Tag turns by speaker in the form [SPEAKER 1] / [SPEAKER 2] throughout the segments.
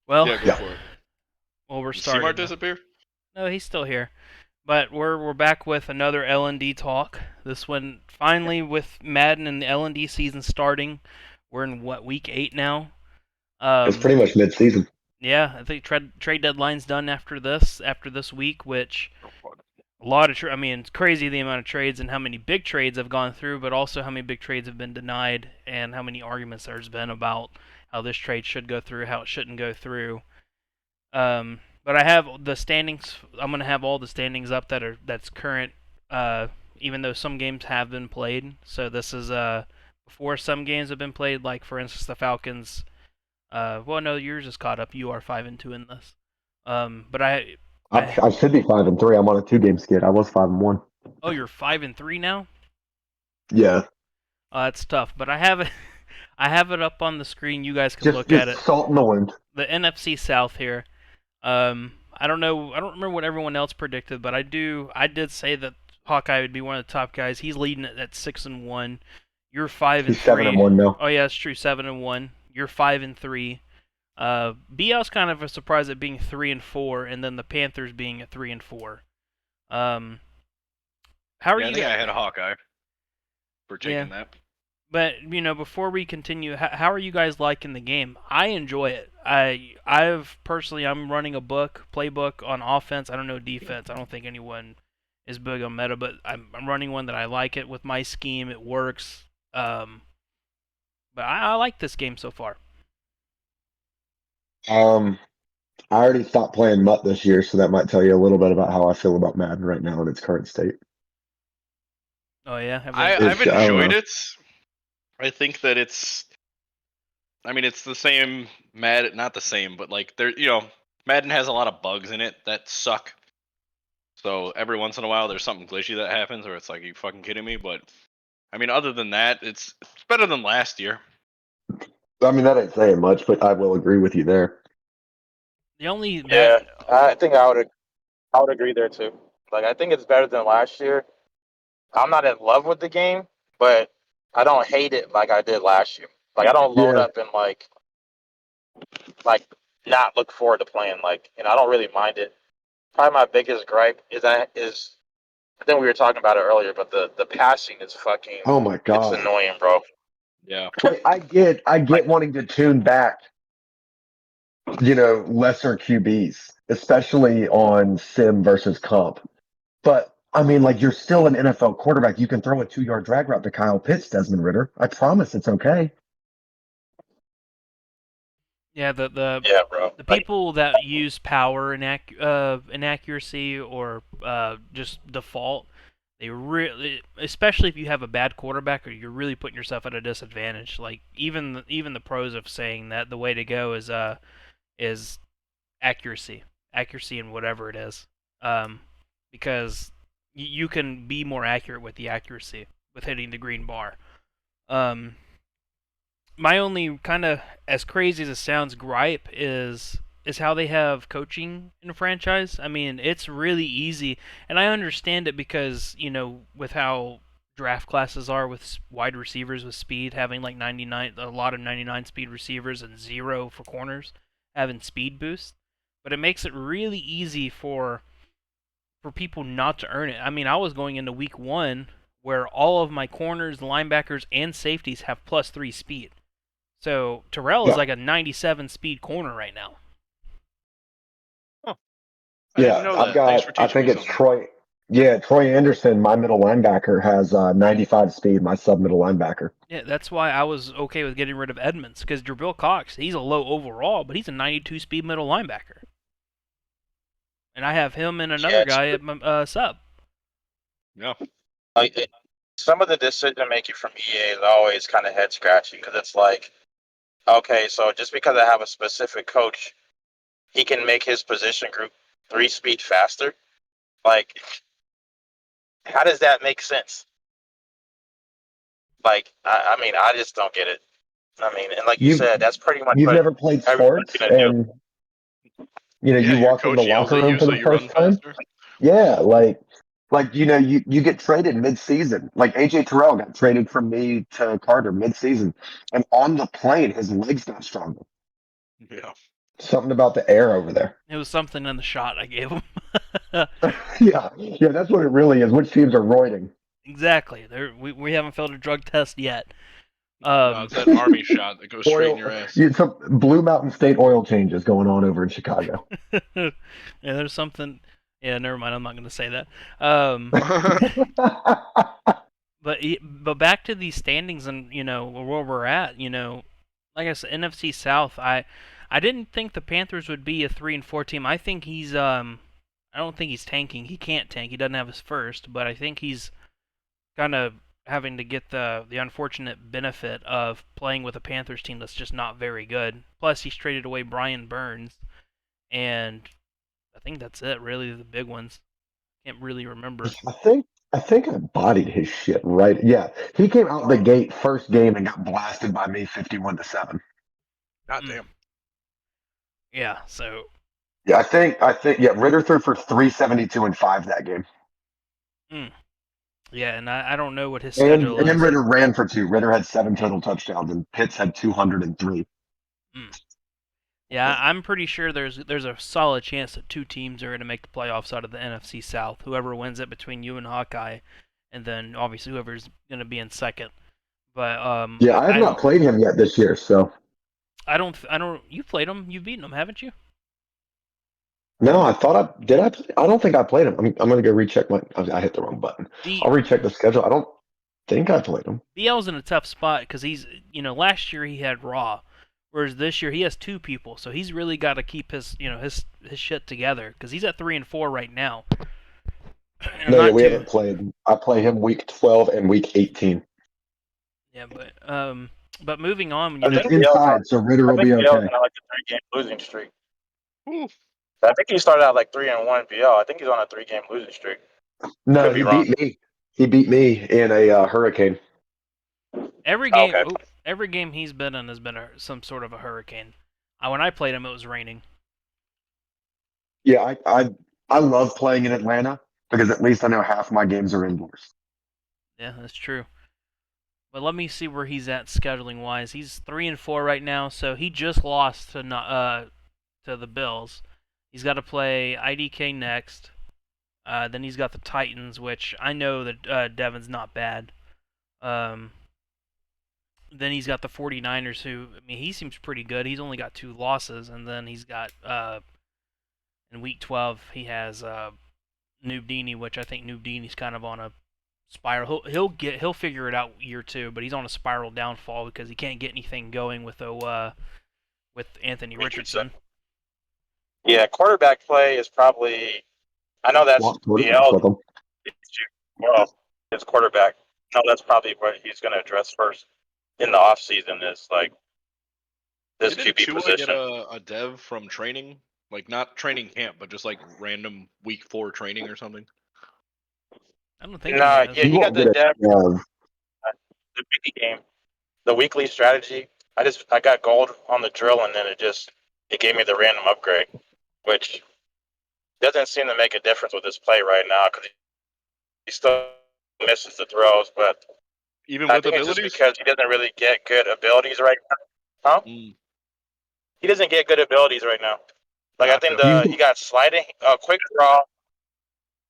[SPEAKER 1] Well,
[SPEAKER 2] Yeah, go for it.
[SPEAKER 1] well, we're
[SPEAKER 2] Did C-Mart
[SPEAKER 1] started now.
[SPEAKER 2] disappear?
[SPEAKER 1] No, he's still here. But we're back with another L&D talk. This one finally with Madden and the L&D season starting. We're in what, week 8 now?
[SPEAKER 3] It's
[SPEAKER 1] Um
[SPEAKER 3] pretty much mid-season.
[SPEAKER 1] yeah, I think trade deadline's done after this week, which a lot of I mean, it's crazy the amount of trades and how many big trades have gone through, but also how many big trades have been denied and how many arguments there's been about how this trade should go through, how it shouldn't go through. But I have the standings. I'm gonna have all the standings up that's current. Even though some games have been played, so this is before some games have been played. Like for instance, the Falcons. Well, no, yours is caught up. You are 5-2 in this. But I
[SPEAKER 3] I should be 5-3. I'm on a 2-game skid. I was 5-1.
[SPEAKER 1] oh, you're 5-3 now.
[SPEAKER 3] Yeah,
[SPEAKER 1] That's tough. But I have it. I have it up on the screen. You guys can
[SPEAKER 3] just
[SPEAKER 1] look at
[SPEAKER 3] just
[SPEAKER 1] it.
[SPEAKER 3] salt in the wind.
[SPEAKER 1] The NFC South here. I don't know. I don't remember what everyone else predicted, but I do. I did say that Hawkeye would be one of the top guys. He's leading it at 6-1. You're five and
[SPEAKER 3] He's seven and
[SPEAKER 1] three.
[SPEAKER 3] one now.
[SPEAKER 1] Oh yeah, it's true. 7-1. You're 5-3. BL's kind of a surprise at being 3-4, and then the Panthers being at 3-4. Um, how are
[SPEAKER 2] Yeah, I
[SPEAKER 1] you
[SPEAKER 2] think I
[SPEAKER 1] guys?
[SPEAKER 2] had a Hawkeye for
[SPEAKER 1] Yeah,
[SPEAKER 2] taking that.
[SPEAKER 1] but before we continue, how are you guys liking the game? I enjoy it. I've personally, I'm running a playbook on offense. I don't know defense. I don't think anyone is big on meta, but I'm running one that I like it with my scheme. It works. But I like this game so far.
[SPEAKER 3] Um, I already stopped playing Mutt this year, so that might tell you a little bit about how I feel about Madden right now in its current state.
[SPEAKER 1] Oh yeah,
[SPEAKER 2] I've
[SPEAKER 3] I don't
[SPEAKER 2] enjoyed
[SPEAKER 3] know.
[SPEAKER 2] it. I think that it's. I mean, it's the same Madden, not the same, but like Madden has a lot of bugs in it that suck. So every once in a while, there's something glitchy that happens, or it's like, are you fucking kidding me? But I mean, other than that, it's better than last year.
[SPEAKER 3] I mean, that ain't saying much, but I will agree with you there.
[SPEAKER 1] the only
[SPEAKER 4] Yeah,
[SPEAKER 1] bad.
[SPEAKER 4] I think I would agree there too. Like I think it's better than last year. I'm not in love with the game, but I don't hate it like I did last year. Like I don't load
[SPEAKER 3] Yeah.
[SPEAKER 4] up and like not look forward to playing. Like I don't really mind it. Probably my biggest gripe is I think we were talking about it earlier, but the passing is fucking
[SPEAKER 3] Oh my
[SPEAKER 4] it's
[SPEAKER 3] God.
[SPEAKER 4] annoying, bro.
[SPEAKER 2] Yeah.
[SPEAKER 3] Like I get
[SPEAKER 4] Like
[SPEAKER 3] wanting to tune back, lesser QBs, especially on sim versus comp. But I mean, like you're still an NFL quarterback. You can throw a 2-yard drag route to Kyle Pitts, Desmond Ritter. I promise it's okay.
[SPEAKER 1] Yeah,
[SPEAKER 4] yeah, bro.
[SPEAKER 1] the
[SPEAKER 4] Like
[SPEAKER 1] people that use power inaccuracy or just default, they really, especially if you have a bad quarterback, or you're really putting yourself at a disadvantage. Like even the pros of saying that the way to go is accuracy in whatever it is, um, because you can be more accurate with the accuracy with hitting the green bar. Um, my only kind of, as crazy as it sounds, gripe is how they have coaching in a franchise. I mean, it's really easy, and I understand it because with how draft classes are with wide receivers with speed, having like 99, a lot of 99 speed receivers and zero for corners, having speed boost. But it makes it really easy for people not to earn it. I mean, I was going into week one where all of my corners, linebackers, and safeties have +3 speed. So Terrell is
[SPEAKER 3] Yeah.
[SPEAKER 1] like a 97 speed corner right now.
[SPEAKER 2] Huh. I didn't
[SPEAKER 3] Yeah.
[SPEAKER 2] know that. Thanks for
[SPEAKER 3] I
[SPEAKER 2] teaching
[SPEAKER 3] think
[SPEAKER 2] me
[SPEAKER 3] it's
[SPEAKER 2] something.
[SPEAKER 3] Troy. Yeah. Troy Anderson, my middle linebacker, has 95 speed, my sub middle linebacker.
[SPEAKER 1] Yeah, that's why I was okay with getting rid of Edmonds because Jabril Cox, he's a low overall, but he's a 92 speed middle linebacker, and I have him and
[SPEAKER 4] yeah,
[SPEAKER 1] another
[SPEAKER 4] it's
[SPEAKER 1] guy at my sub.
[SPEAKER 2] Yeah.
[SPEAKER 4] some of the decision making from EA is always kind of head scratching because it's like, okay, so just because I have a specific coach, he can make his position group 3 speed faster. Like, how does that make sense? Like, I mean, I just don't get it. I mean, and like you
[SPEAKER 3] You've
[SPEAKER 4] said, that's pretty much
[SPEAKER 3] you've
[SPEAKER 4] what
[SPEAKER 3] never played
[SPEAKER 4] everyone's
[SPEAKER 3] sports,
[SPEAKER 4] gonna do.
[SPEAKER 3] and
[SPEAKER 2] Yeah,
[SPEAKER 3] you
[SPEAKER 2] your
[SPEAKER 3] walk in the
[SPEAKER 2] coach yells
[SPEAKER 3] locker
[SPEAKER 2] at
[SPEAKER 3] room
[SPEAKER 2] you
[SPEAKER 3] for
[SPEAKER 2] so
[SPEAKER 3] the
[SPEAKER 2] you run
[SPEAKER 3] first time.
[SPEAKER 2] faster.
[SPEAKER 3] Yeah, you get traded mid-season. Like AJ Terrell got traded from me to Carter mid-season, and on the plane, his legs got stronger.
[SPEAKER 2] Yeah.
[SPEAKER 3] Something about the air over there.
[SPEAKER 1] It was something in the shot I gave him.
[SPEAKER 3] Yeah, that's what it really is. Which teams are roiding?
[SPEAKER 1] Exactly. We haven't failed a drug test yet.
[SPEAKER 2] No, it's that army shot that goes straight in your ass.
[SPEAKER 3] Some Blue Mountain State oil changes going on over in Chicago.
[SPEAKER 1] Yeah, there's something. Yeah, never mind. I'm not going to say that. But back to these standings and where we're at. Like I said, NFC South. I didn't think the Panthers would be a 3-4 team. I think he's I don't think he's tanking. He can't tank. He doesn't have his first. But I think he's kind of having to get the unfortunate benefit of playing with a Panthers team that's just not very good. Plus, he's traded away Brian Burns, and I think that's it. Really, the big ones. Can't really remember.
[SPEAKER 3] I think I bodied his shit right. Yeah, he came out the gate first game and got blasted by me 51-7.
[SPEAKER 2] God damn.
[SPEAKER 1] Yeah. So.
[SPEAKER 3] Yeah, I think yeah, Ritter threw for 372 and 5 that game.
[SPEAKER 1] Yeah, and I don't know what his
[SPEAKER 3] And
[SPEAKER 1] schedule is.
[SPEAKER 3] Ritter ran for 2. Ritter had 7 total touchdowns, and Pitts had 203.
[SPEAKER 1] Yeah, I'm pretty sure there's a solid chance that two teams are going to make the playoffs out of the NFC South. Whoever wins it between you and Hawkeye, and then obviously whoever's going to be in second. But
[SPEAKER 3] Yeah, I have not played him yet this year, so.
[SPEAKER 1] I don't. You played him. You've beaten him, haven't you?
[SPEAKER 3] No, I thought I did. I don't think I played him. I'm going to go recheck my. I hit the wrong button. I'll recheck the schedule. I don't think I played him.
[SPEAKER 1] BL's in a tough spot because he's last year he had Raw, whereas this year he has two people, so he's really got to keep his his shit together because he's at 3-4 right now.
[SPEAKER 3] No, we haven't played. I play him week 12 and week 18.
[SPEAKER 1] Yeah, but moving on,
[SPEAKER 3] it's inside, so Ritter will be okay.
[SPEAKER 4] Kind of like a 3-game losing streak. I think he started out like 3-1 BL. I think he's on a 3-game losing streak.
[SPEAKER 3] No, he beat me. He beat me in a hurricane.
[SPEAKER 1] Every game he's been in has been some sort of a hurricane. When I played him, it was raining.
[SPEAKER 3] Yeah, I love playing in Atlanta because at least I know half my games are indoors.
[SPEAKER 1] Yeah, that's true. But let me see where he's at scheduling wise. He's 3-4 right now, so he just lost to the Bills. He's got to play IDK next. Then he's got the Titans, which I know that Devin's not bad. Then he's got the 49ers, who, I mean, he seems pretty good. He's only got 2 losses. And then he's got, in week 12, he has Noob Dini, which I think Noob Dini's kind of on a spiral. He'll figure it out year 2, but he's on a spiral downfall because he can't get anything going with Anthony Richardson.
[SPEAKER 4] Yeah, quarterback play is probably. I know that's BL. Well, his quarterback. No, that's probably what he's going to address first in the off season. Is like this QB position.
[SPEAKER 2] Get a dev from training, like not training camp, but just like random week 4 training or something.
[SPEAKER 1] I don't think.
[SPEAKER 4] No, yeah, he got the dev. The weekly game, the weekly strategy. I got gold on the drill, and then it gave me the random upgrade, which doesn't seem to make a difference with his play right now because he still misses the throws. But
[SPEAKER 2] even with abilities,
[SPEAKER 4] it's just because he doesn't really get good abilities right now. Huh? He doesn't get good abilities right now. Like I think he got sliding, quick draw.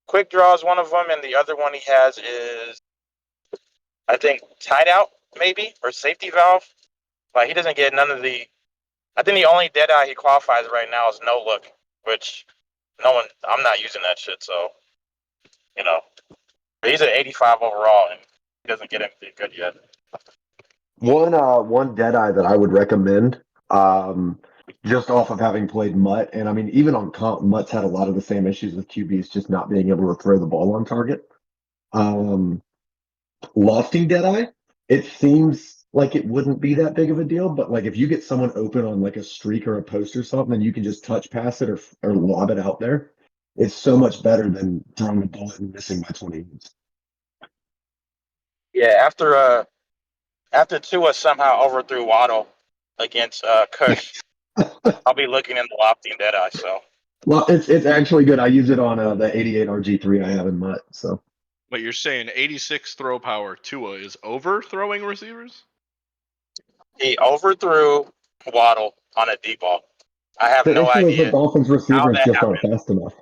[SPEAKER 4] Quick draw is one of them, and the other one he has is, I think, tied out maybe or safety valve. Like he doesn't get none of the. I think the only dead eye he qualifies right now is no look, which I'm not using that shit. So, he's at 85 overall, and he doesn't get anything good yet.
[SPEAKER 3] One dead eye that I would recommend, just off of having played Mutt, and I mean even on comp, Mutt's had a lot of the same issues with QBs just not being able to throw the ball on target. Lofting dead eye, it seems like it wouldn't be that big of a deal, but like if you get someone open on like a streak or a post or something, and you can just touch pass it or lob it out there, it's so much better than throwing a bullet and missing by 20 yards.
[SPEAKER 4] Yeah, after Tua somehow overthrew Waddle against Kush, I'll be looking in the lofting dead eye. So,
[SPEAKER 3] well, it's actually good. I use it on the 88 RG3 I have in Mutt. So,
[SPEAKER 2] but you're saying 86 throw power Tua is overthrowing receivers?
[SPEAKER 4] He overthrew Waddle on a deep ball. I have
[SPEAKER 3] The
[SPEAKER 4] no
[SPEAKER 3] issue is the
[SPEAKER 4] idea
[SPEAKER 3] Dolphins
[SPEAKER 4] how
[SPEAKER 3] receivers
[SPEAKER 4] that
[SPEAKER 3] just aren't
[SPEAKER 4] happened.
[SPEAKER 3] fast enough.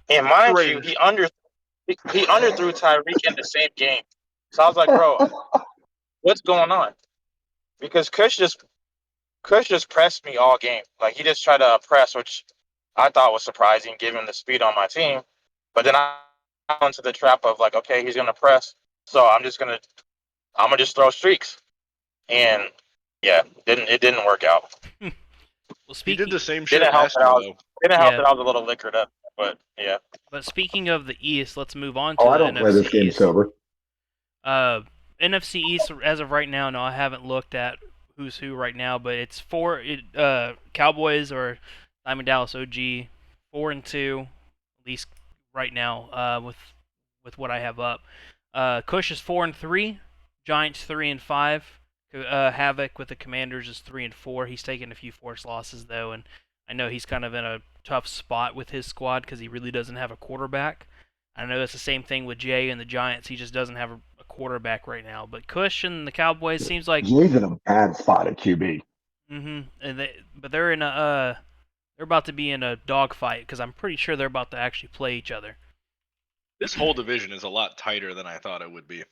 [SPEAKER 4] And mind you,
[SPEAKER 2] Strange.
[SPEAKER 4] he underthrew Tyreek in the same game. So I was like, bro, what's going on? Because Kush just pressed me all game. Like he just tried to press, which I thought was surprising given the speed on my team. But then I fell into the trap of like, okay, he's gonna press, so I'm gonna just throw streaks. And yeah, it didn't work out.
[SPEAKER 1] Well,
[SPEAKER 2] He did
[SPEAKER 1] speaking,
[SPEAKER 2] the same shit
[SPEAKER 4] Didn't help
[SPEAKER 2] last
[SPEAKER 4] that I
[SPEAKER 2] year
[SPEAKER 4] was
[SPEAKER 2] though.
[SPEAKER 4] didn't help
[SPEAKER 1] yeah,
[SPEAKER 4] that I was a little liquored up. But yeah.
[SPEAKER 1] but speaking of the East, let's move on
[SPEAKER 3] Oh,
[SPEAKER 1] to
[SPEAKER 3] I
[SPEAKER 1] the
[SPEAKER 3] don't play
[SPEAKER 1] NFC
[SPEAKER 3] this game
[SPEAKER 1] East.
[SPEAKER 3] sober.
[SPEAKER 1] NFC East as of right now. No, I haven't looked at who's who right now, but it's Cowboys or I'm in Dallas OG 4-2 at least right now with what I have up. Kush is 4-3, Giants 3-5. Havoc with the Commanders is 3-4. He's taken a few forced losses though, and I know he's kind of in a tough spot with his squad because he really doesn't have a quarterback. I know that's the same thing with Jay and the Giants. He just doesn't have a quarterback right now. But Kush and the Cowboys seems like
[SPEAKER 3] Jay's in a bad spot at QB.
[SPEAKER 1] but they're in a they're about to be in a dogfight because I'm pretty sure they're about to actually play each other.
[SPEAKER 2] This whole division is a lot tighter than I thought it would be.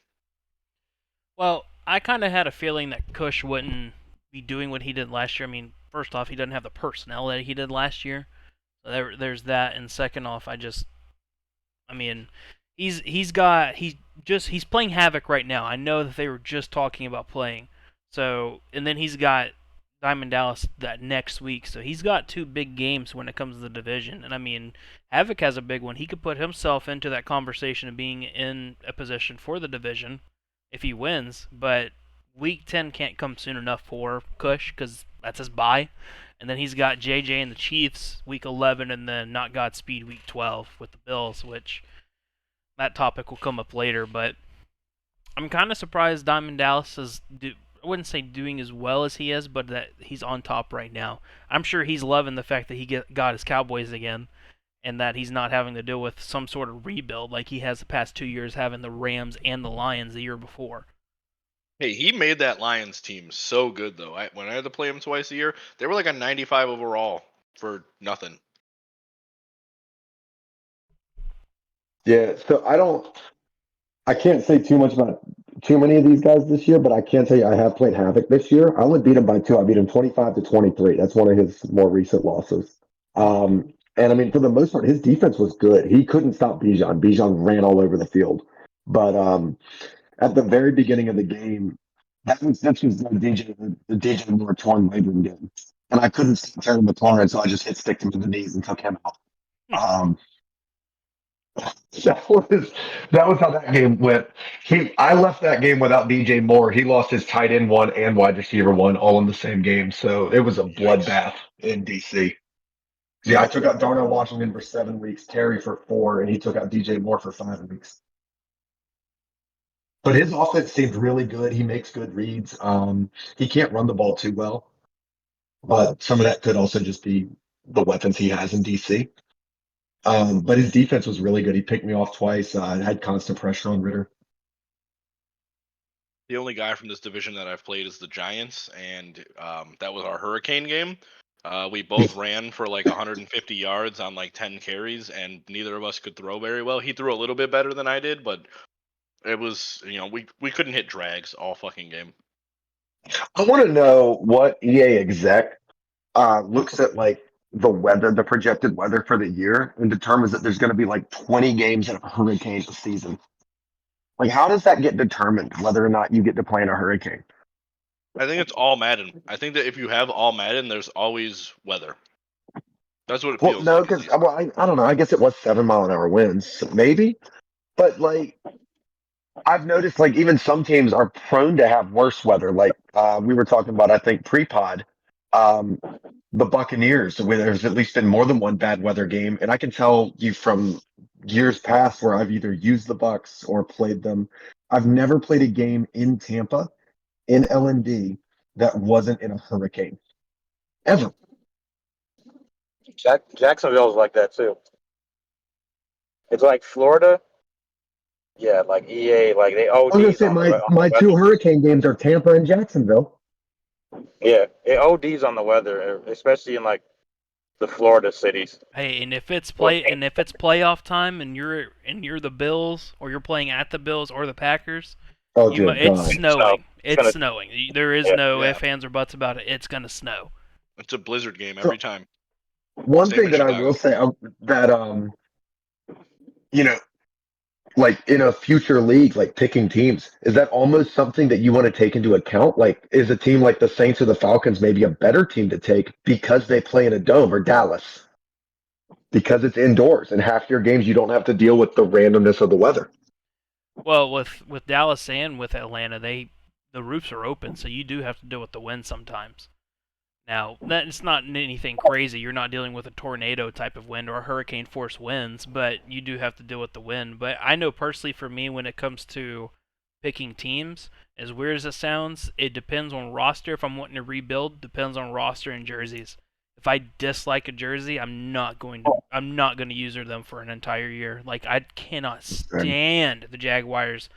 [SPEAKER 1] Well, I kind of had a feeling that Kush wouldn't be doing what he did last year. I mean, first off, he doesn't have the personnel that he did last year. So there's that, and second off, I mean, he's playing Havoc right now. I know that they were just talking about playing. So and then he's got Diamond Dallas that next week. So he's got two big games when it comes to the division. And I mean, Havoc has a big one. He could put himself into that conversation of being in a position for the division if he wins. But week 10 can't come soon enough for Kush because that's his bye. And then he's got JJ and the Chiefs week 11, and then not Godspeed week 12 with the Bills, which that topic will come up later. But I'm kind of surprised Diamond Dallas I wouldn't say doing as well as he is, but that he's on top right now. I'm sure he's loving the fact that got his Cowboys again, and that he's not having to deal with some sort of rebuild like he has the past 2 years having the Rams and the Lions the year before.
[SPEAKER 2] Hey, he made that Lions team so good though. When I had to play him twice a year, they were like a 95 overall for nothing.
[SPEAKER 3] Yeah, so I can't say too much about too many of these guys this year, but I can tell you I have played Havoc this year. I only beat him by 2. I beat him 25-23. That's one of his more recent losses. And I mean, for the most part, his defense was good. He couldn't stop Bijan. Bijan ran all over the field. But at the very beginning of the game, that was the DJ Moore torn labrum game. And I couldn't turn him apart, so I just hit stick him to the knees and took him out. Um, that was that was how that game went. I left that game without DJ Moore. He lost his tight end one and wide receiver one all in the same game. So it was a
[SPEAKER 2] Yikes.
[SPEAKER 3] bloodbath in DC. Yeah, I took out Darnell Washington for 7 weeks, Terry for 4, and he took out DJ Moore for 5 weeks. But his offense seemed really good. He makes good reads. He can't run the ball too well, but some of that could also just be the weapons he has in DC. But his defense was really good. He picked me off twice. Had constant pressure on Ritter.
[SPEAKER 2] The only guy from this division that I've played is the Giants, and that was our Hurricane game. We both ran for like 150 yards on like 10 carries, and neither of us could throw very well. He threw a little bit better than I did, but it was, we couldn't hit drags all fucking game.
[SPEAKER 3] I want to know what EA exec looks at like the weather, the projected weather for the year, and determines that there's going to be like 20 games in a hurricane a season. Like, how does that get determined whether or not you get to play in a hurricane?
[SPEAKER 2] I think it's all Madden. I think that if you have all Madden, there's always weather. That's what it
[SPEAKER 3] Well,
[SPEAKER 2] feels
[SPEAKER 3] no,
[SPEAKER 2] like, at
[SPEAKER 3] because
[SPEAKER 2] least.
[SPEAKER 3] I don't know. I guess it was 7 mile an hour winds, so maybe. But like, I've noticed like even some teams are prone to have worse weather. Like we were talking about, I think pre-pod, um, the Buccaneers, where there's at least been more than one bad weather game, and I can tell you from years past where I've either used the Bucks or played them. I've never played a game in Tampa in LND that wasn't in a hurricane ever.
[SPEAKER 4] Jacksonville's like that too. It's like Florida. Yeah, like EA, like they
[SPEAKER 3] I was gonna
[SPEAKER 4] ODs
[SPEAKER 3] say
[SPEAKER 4] on
[SPEAKER 3] my
[SPEAKER 4] the
[SPEAKER 3] my
[SPEAKER 4] weather.
[SPEAKER 3] two hurricane games are Tampa and Jacksonville.
[SPEAKER 4] Yeah, it ODs on the weather, especially in like the Florida cities.
[SPEAKER 1] Hey, and if it's
[SPEAKER 4] Well,
[SPEAKER 1] playoff time and you're the Bills or you're playing at the Bills or the Packers,
[SPEAKER 3] Oh dear
[SPEAKER 1] it's
[SPEAKER 3] God.
[SPEAKER 1] snowing.
[SPEAKER 4] It's
[SPEAKER 1] It's
[SPEAKER 4] gonna.
[SPEAKER 1] snowing. There is
[SPEAKER 4] Yeah.
[SPEAKER 1] no
[SPEAKER 2] Yeah,
[SPEAKER 1] ifs, ands, or buts about it. It's gonna snow.
[SPEAKER 2] it's a blizzard game
[SPEAKER 3] So
[SPEAKER 2] every time.
[SPEAKER 3] one
[SPEAKER 2] Same
[SPEAKER 3] thing
[SPEAKER 2] in
[SPEAKER 3] that I will
[SPEAKER 2] Chicago.
[SPEAKER 3] say that you know, like in a future league, like picking teams, is that almost something that you want to take into account? Like, is a team like the Saints or the Falcons maybe a better team to take because they play in a dome, or Dallas because it's indoors and half your games you don't have to deal with the randomness of the weather?
[SPEAKER 1] Well, with Dallas and with Atlanta, the roofs are open, so you do have to deal with the wind sometimes. Now, that's not anything crazy. You're not dealing with a tornado type of wind or hurricane force winds, but you do have to deal with the wind. But I know personally for me, when it comes to picking teams, as weird as it sounds, it depends on roster. If I'm wanting to rebuild, depends on roster and jerseys. If I dislike a jersey, I'm not going to use them for an entire year. Like I cannot stand the Jaguars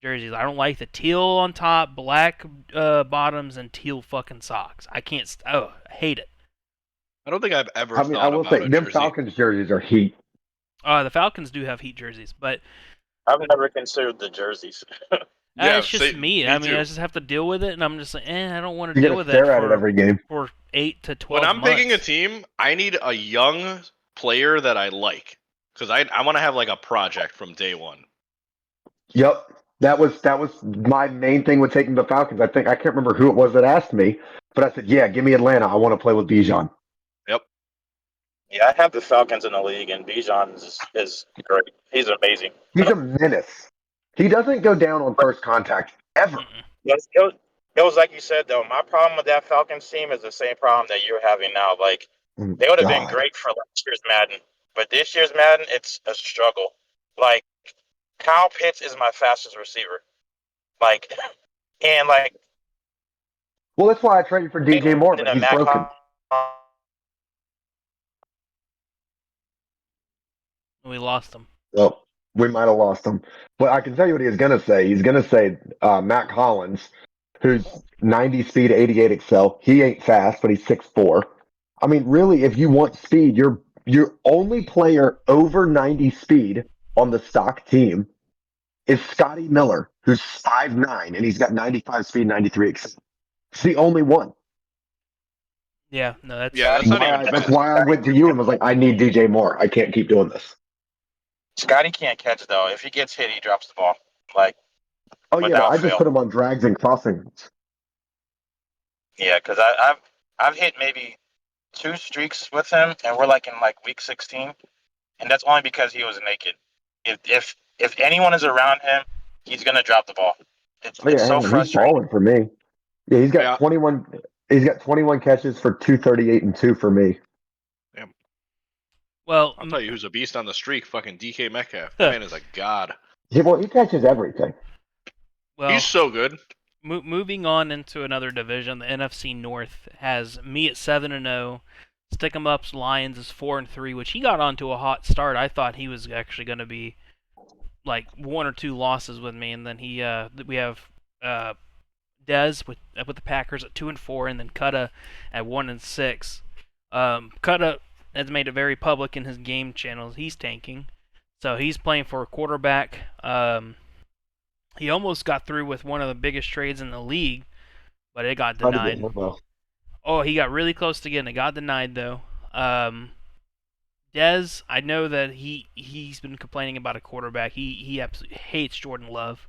[SPEAKER 1] jerseys. I don't like the teal on top, black bottoms, and teal fucking socks. I can't. I hate it.
[SPEAKER 2] I don't think I've ever
[SPEAKER 3] I mean, I
[SPEAKER 2] thought
[SPEAKER 3] will say
[SPEAKER 2] about a
[SPEAKER 3] them
[SPEAKER 2] jersey.
[SPEAKER 3] Falcons jerseys are heat.
[SPEAKER 1] The Falcons do have heat jerseys, but
[SPEAKER 4] I've never considered the jerseys.
[SPEAKER 2] Yeah,
[SPEAKER 1] it's just me.
[SPEAKER 2] me
[SPEAKER 1] I mean, I
[SPEAKER 2] too.
[SPEAKER 1] just have to deal with it, and I'm just like, I don't want to
[SPEAKER 3] You got
[SPEAKER 1] deal
[SPEAKER 3] to
[SPEAKER 1] with that
[SPEAKER 3] stare at it every game.
[SPEAKER 1] for 8 to
[SPEAKER 2] When
[SPEAKER 1] 12
[SPEAKER 2] I'm picking a
[SPEAKER 1] months.
[SPEAKER 2] team, I need a young player that I like because I want to have like a project from day one.
[SPEAKER 3] Yep. That was my main thing with taking the Falcons. I can't remember who it was that asked me, but I said, "Yeah, give me Atlanta. I want to play with Bijan.
[SPEAKER 2] Yep.
[SPEAKER 4] Yeah, I have the Falcons in the league, and Bijan is great. He's amazing.
[SPEAKER 3] He's a menace. He doesn't go down on first contact ever."
[SPEAKER 1] Mm-mm.
[SPEAKER 4] It was like you said though. My problem with that Falcons team is the same problem that you're having now. Like
[SPEAKER 3] Oh,
[SPEAKER 4] they would have been
[SPEAKER 3] God.
[SPEAKER 4] great for last year's Madden, but this year's Madden, it's a struggle. Like Kyle Pitts is my fastest receiver. Like and like
[SPEAKER 3] Well, that's why I traded for DJ
[SPEAKER 4] and
[SPEAKER 3] Moore, but
[SPEAKER 4] then
[SPEAKER 3] he's
[SPEAKER 4] Matt
[SPEAKER 3] broken.
[SPEAKER 4] Collins.
[SPEAKER 1] We lost them.
[SPEAKER 3] Well, we might have lost him. But I can tell you what he's going to say. He's going to say Matt Collins, who's 90 speed, 88 excel. He ain't fast, but he's 6'4". I mean, really, if you want speed, your only player over 90 speed on the stock team is Scotty Miller, who's 5'9", and he's got 95 speed, 93 excel. It's the only one.
[SPEAKER 1] Yeah, no, that's
[SPEAKER 2] Yeah, that's not even
[SPEAKER 3] That's
[SPEAKER 2] fast.
[SPEAKER 3] why I went to you and was like, I need DJ Moore. I can't keep doing this.
[SPEAKER 4] Scotty can't catch though. If he gets hit, he drops the ball like
[SPEAKER 3] Oh yeah, but
[SPEAKER 4] without
[SPEAKER 3] I just
[SPEAKER 4] fail.
[SPEAKER 3] put him on drags and crossings.
[SPEAKER 4] Yeah, because I've hit maybe 2 streaks with him, and we're like in like week 16, and that's only because he was naked. If anyone is around him, he's gonna drop the ball. It's
[SPEAKER 3] Oh
[SPEAKER 4] it's
[SPEAKER 3] yeah,
[SPEAKER 4] so
[SPEAKER 3] he's
[SPEAKER 4] frustrating.
[SPEAKER 3] balling for me. Yeah, he's got
[SPEAKER 2] Yeah.
[SPEAKER 3] 21. He's got 21 catches for 238 and 2 for me.
[SPEAKER 1] well.
[SPEAKER 2] I'll tell you who's a beast on the streak. Fucking DK Metcalf. That man is a god.
[SPEAKER 3] Yeah, well, he catches everything.
[SPEAKER 1] Well,
[SPEAKER 2] He's so good.
[SPEAKER 1] moving on into another division, the NFC North has me at 7-0. Stick 'em Ups Lions is 4-3, which he got onto a hot start. I thought he was actually going to be like 1 or 2 losses with me, and then we have Dez with the Packers at 2-4, and then Kutta at 1-6. Kutta has made it very public in his game channels. He's tanking, so he's playing for a quarterback. He almost got through with one of the biggest trades in the league, but it got
[SPEAKER 3] How to get
[SPEAKER 1] denied.
[SPEAKER 3] him though.
[SPEAKER 1] Oh, he got really close to getting it. Got denied though. Dez, I know that he's been complaining about a quarterback. He absolutely hates Jordan Love.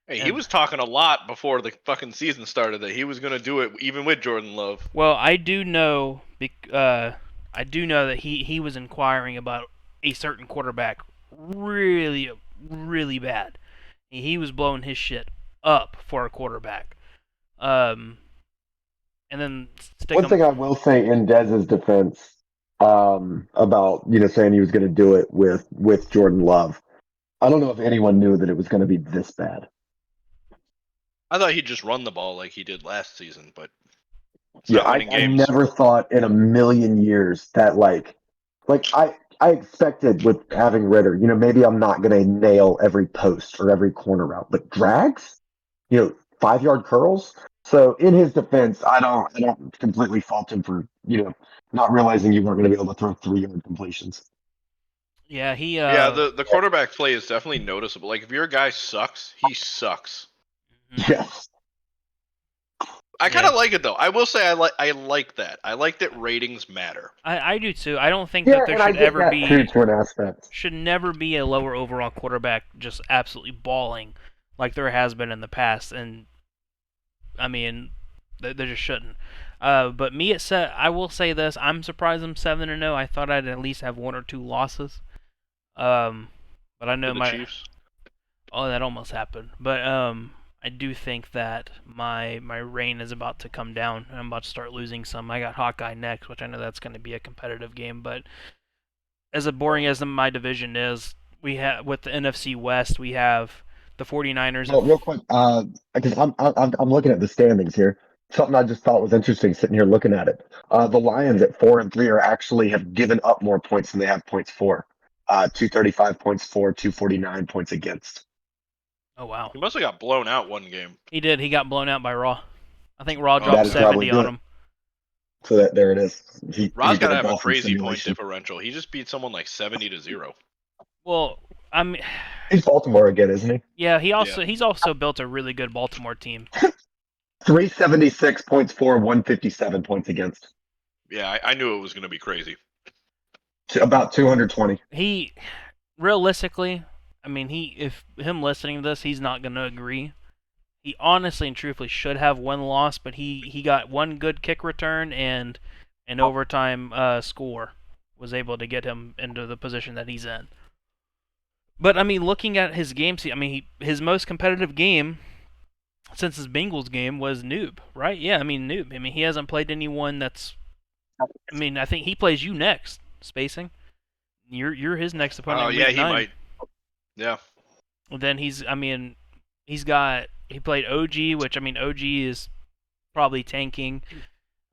[SPEAKER 2] Hey, he
[SPEAKER 1] And
[SPEAKER 2] was talking a lot before the fucking season started that he was gonna do it even with Jordan Love.
[SPEAKER 1] well, I do know that he was inquiring about a certain quarterback really really bad. He was blowing his shit up for a quarterback. Um, and then stick
[SPEAKER 3] One
[SPEAKER 1] him.
[SPEAKER 3] thing I will say in Dez's defense, about saying he was going to do it with Jordan Love. I don't know if anyone knew that it was going to be this bad.
[SPEAKER 2] I thought he'd just run the ball like he did last season, but it's
[SPEAKER 3] Yeah,
[SPEAKER 2] not winning
[SPEAKER 3] I
[SPEAKER 2] games.
[SPEAKER 3] never thought in a million years that I expected with having Ritter, maybe I'm not going to nail every post or every corner route, but drags, 5-yard curls. So in his defense, I don't completely fault him for, not realizing you weren't going to be able to throw 3 yard completions.
[SPEAKER 1] Yeah, he
[SPEAKER 2] Yeah, the quarterback play is definitely noticeable. Like if your guy sucks, he sucks.
[SPEAKER 1] mhm.
[SPEAKER 3] Yes.
[SPEAKER 2] I kind
[SPEAKER 1] Yeah.
[SPEAKER 2] of like it though. I will say I like that. I like that ratings matter.
[SPEAKER 1] I do too. I don't think
[SPEAKER 3] Yeah,
[SPEAKER 1] that there
[SPEAKER 3] and I
[SPEAKER 1] should
[SPEAKER 3] get
[SPEAKER 1] ever
[SPEAKER 3] that too
[SPEAKER 1] be
[SPEAKER 3] to an aspect.
[SPEAKER 1] should never be a lower overall quarterback just absolutely balling like there has been in the past. And I mean, there just shouldn't. But me, I will say this: I'm surprised I'm 7-0. I thought I'd at least have one or two losses. Um, but I
[SPEAKER 2] To
[SPEAKER 1] know
[SPEAKER 2] the Chiefs.
[SPEAKER 1] oh, that almost happened. But I do think that my reign is about to come down. I'm about to start losing some. I got Hawkeye next, which I know that's going to be a competitive game. But as boring as my division is, we have with the NFC West, we have the 49ers
[SPEAKER 3] Well, real quick, because I'm looking at the standings here. Something I just thought was interesting sitting here looking at it. The Lions at 4-3 are actually have given up more points than they have points for. 235 points for, 249 points against.
[SPEAKER 1] Oh wow,
[SPEAKER 2] He must have got blown out one game.
[SPEAKER 1] he did. He got blown out by Raw. I think Raw
[SPEAKER 2] Oh,
[SPEAKER 1] dropped
[SPEAKER 3] That'd
[SPEAKER 2] okay.
[SPEAKER 3] probably
[SPEAKER 1] 70
[SPEAKER 3] do
[SPEAKER 1] on
[SPEAKER 3] it.
[SPEAKER 1] him.
[SPEAKER 3] So that there it is. He
[SPEAKER 2] Ross got
[SPEAKER 3] did
[SPEAKER 2] to
[SPEAKER 3] a
[SPEAKER 2] have a
[SPEAKER 3] golfing
[SPEAKER 2] crazy point
[SPEAKER 3] simulation.
[SPEAKER 2] differential. He just beat someone like 70-0.
[SPEAKER 1] Well, I'm
[SPEAKER 3] He's Baltimore again, isn't he?
[SPEAKER 1] yeah.
[SPEAKER 2] Yeah.
[SPEAKER 1] He's also built a really good Baltimore team.
[SPEAKER 3] 376 points for, 157 points against.
[SPEAKER 2] Yeah, I knew it was going to be crazy.
[SPEAKER 3] About 220.
[SPEAKER 1] He realistically, I mean, if him listening to this, he's not going to agree. He honestly and truthfully should have one loss, but he got one good kick return and an overtime score was able to get him into the position that he's in. But I mean, looking at his games, I mean, his most competitive game since his Bengals game was Noob, right? Yeah, I mean Noob. I mean, he hasn't played anyone that's. I mean, I think he plays you next, spacing. You're his next opponent
[SPEAKER 2] Oh,
[SPEAKER 1] in
[SPEAKER 2] yeah,
[SPEAKER 1] week
[SPEAKER 2] he
[SPEAKER 1] 9.
[SPEAKER 2] might. Yeah.
[SPEAKER 1] Then I mean, he played OG, which I mean OG is probably tanking.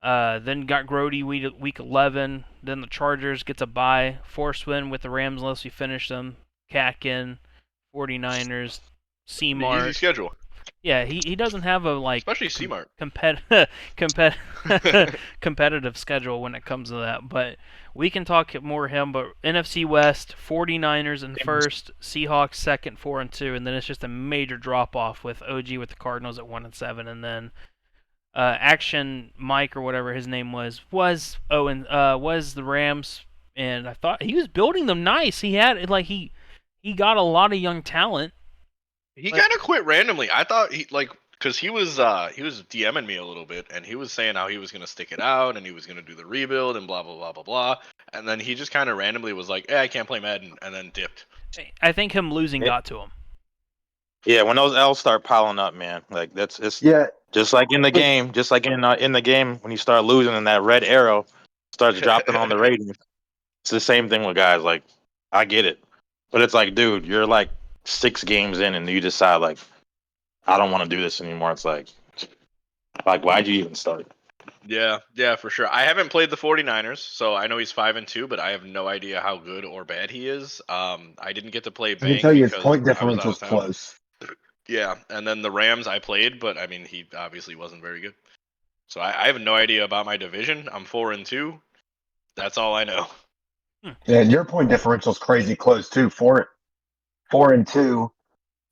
[SPEAKER 1] Then got Grody week 11. Then the Chargers gets a bye, force win with the Rams unless we finish them. Kakin, 49ers,
[SPEAKER 2] The easy
[SPEAKER 1] C-Mart.
[SPEAKER 2] schedule,
[SPEAKER 1] Yeah, he doesn't have a like
[SPEAKER 2] especially C-Mart.
[SPEAKER 1] competitive schedule when it comes to that. But we can talk more him. But NFC West, 49ers in first, Seahawks second, 4-2, and then it's just a major drop off with OG with the Cardinals at 1-7, and then Action Mike or whatever his name was the Rams, and I thought he was building them nice. He had like he got a lot of young talent.
[SPEAKER 2] He
[SPEAKER 1] But-
[SPEAKER 2] kind of quit randomly. I thought because he was DMing me a little bit, and he was saying how he was gonna stick it out and he was gonna do the rebuild and blah blah blah blah blah, and then he just kind of randomly was like, "Hey, I can't play Madden," and then dipped.
[SPEAKER 1] I think him losing
[SPEAKER 4] Yeah.
[SPEAKER 1] got to him.
[SPEAKER 4] Yeah, when those L's start piling up, man, like it's
[SPEAKER 3] Yeah,
[SPEAKER 4] just like in the game, in the game when you start losing and that red arrow starts dropping on the rating. It's the same thing with guys. Like, I get it, but it's like, dude, you're like 6 games in and you decide like, I don't want to do this anymore. It's like why'd you even start?
[SPEAKER 2] Yeah, for sure. I haven't played the 49ers, so I know he's 5-2, but I have no idea how good or bad he is. I didn't get to play
[SPEAKER 3] I can
[SPEAKER 2] Bank
[SPEAKER 3] tell you his
[SPEAKER 2] because
[SPEAKER 3] point
[SPEAKER 2] I was out of
[SPEAKER 3] differential's
[SPEAKER 2] town.
[SPEAKER 3] close.
[SPEAKER 2] Yeah, and then the Rams I played, but I mean he obviously wasn't very good. So I have no idea about my division. I'm 4-2. That's all I know.
[SPEAKER 3] And your point differential's crazy close too. 4-2,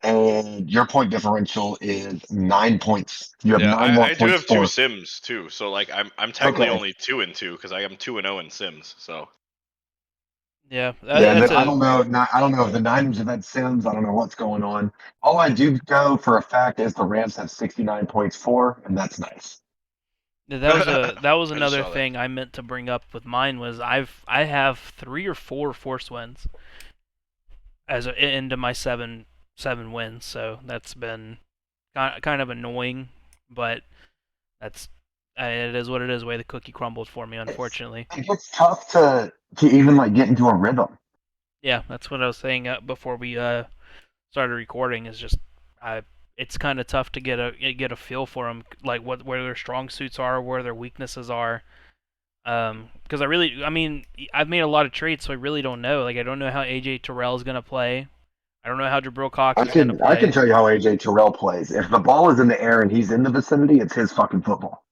[SPEAKER 3] and your point differential is 9 points. You have
[SPEAKER 2] Yeah,
[SPEAKER 3] 9 more
[SPEAKER 2] I do
[SPEAKER 3] points
[SPEAKER 2] have 2
[SPEAKER 3] for.
[SPEAKER 2] Sims too. So like I'm technically
[SPEAKER 3] Okay.
[SPEAKER 2] only 2-2 because I am 2-0 in Sims. So
[SPEAKER 1] Yeah,
[SPEAKER 3] Yeah, and
[SPEAKER 1] that's
[SPEAKER 3] then I
[SPEAKER 1] a
[SPEAKER 3] don't know. I don't know if the Niners have had Sims. I don't know what's going on. All I do know for a fact is the Rams have 69 points for, and that's nice.
[SPEAKER 1] that was
[SPEAKER 2] I just
[SPEAKER 1] another
[SPEAKER 2] saw that.
[SPEAKER 1] thing I meant to bring up with mine was I have 3 or 4 force wins into my 7 wins, so that's been kind of annoying, but that's it is what it is. The way the cookie crumbled for me, unfortunately.
[SPEAKER 3] It gets tough to even like get into a rhythm.
[SPEAKER 1] Yeah, that's what I was saying before we started recording. Is just it's kind of tough to get a feel for them, like where their strong suits are, where their weaknesses are. Because I mean, I've made a lot of trades, so I really don't know. Like, I don't know how AJ Terrell is gonna play. I don't know how Jabril Cox
[SPEAKER 3] I
[SPEAKER 1] is going to
[SPEAKER 3] can I can
[SPEAKER 1] play.
[SPEAKER 3] tell you how AJ Terrell plays. If the ball is in the air and he's in the vicinity, it's his fucking football.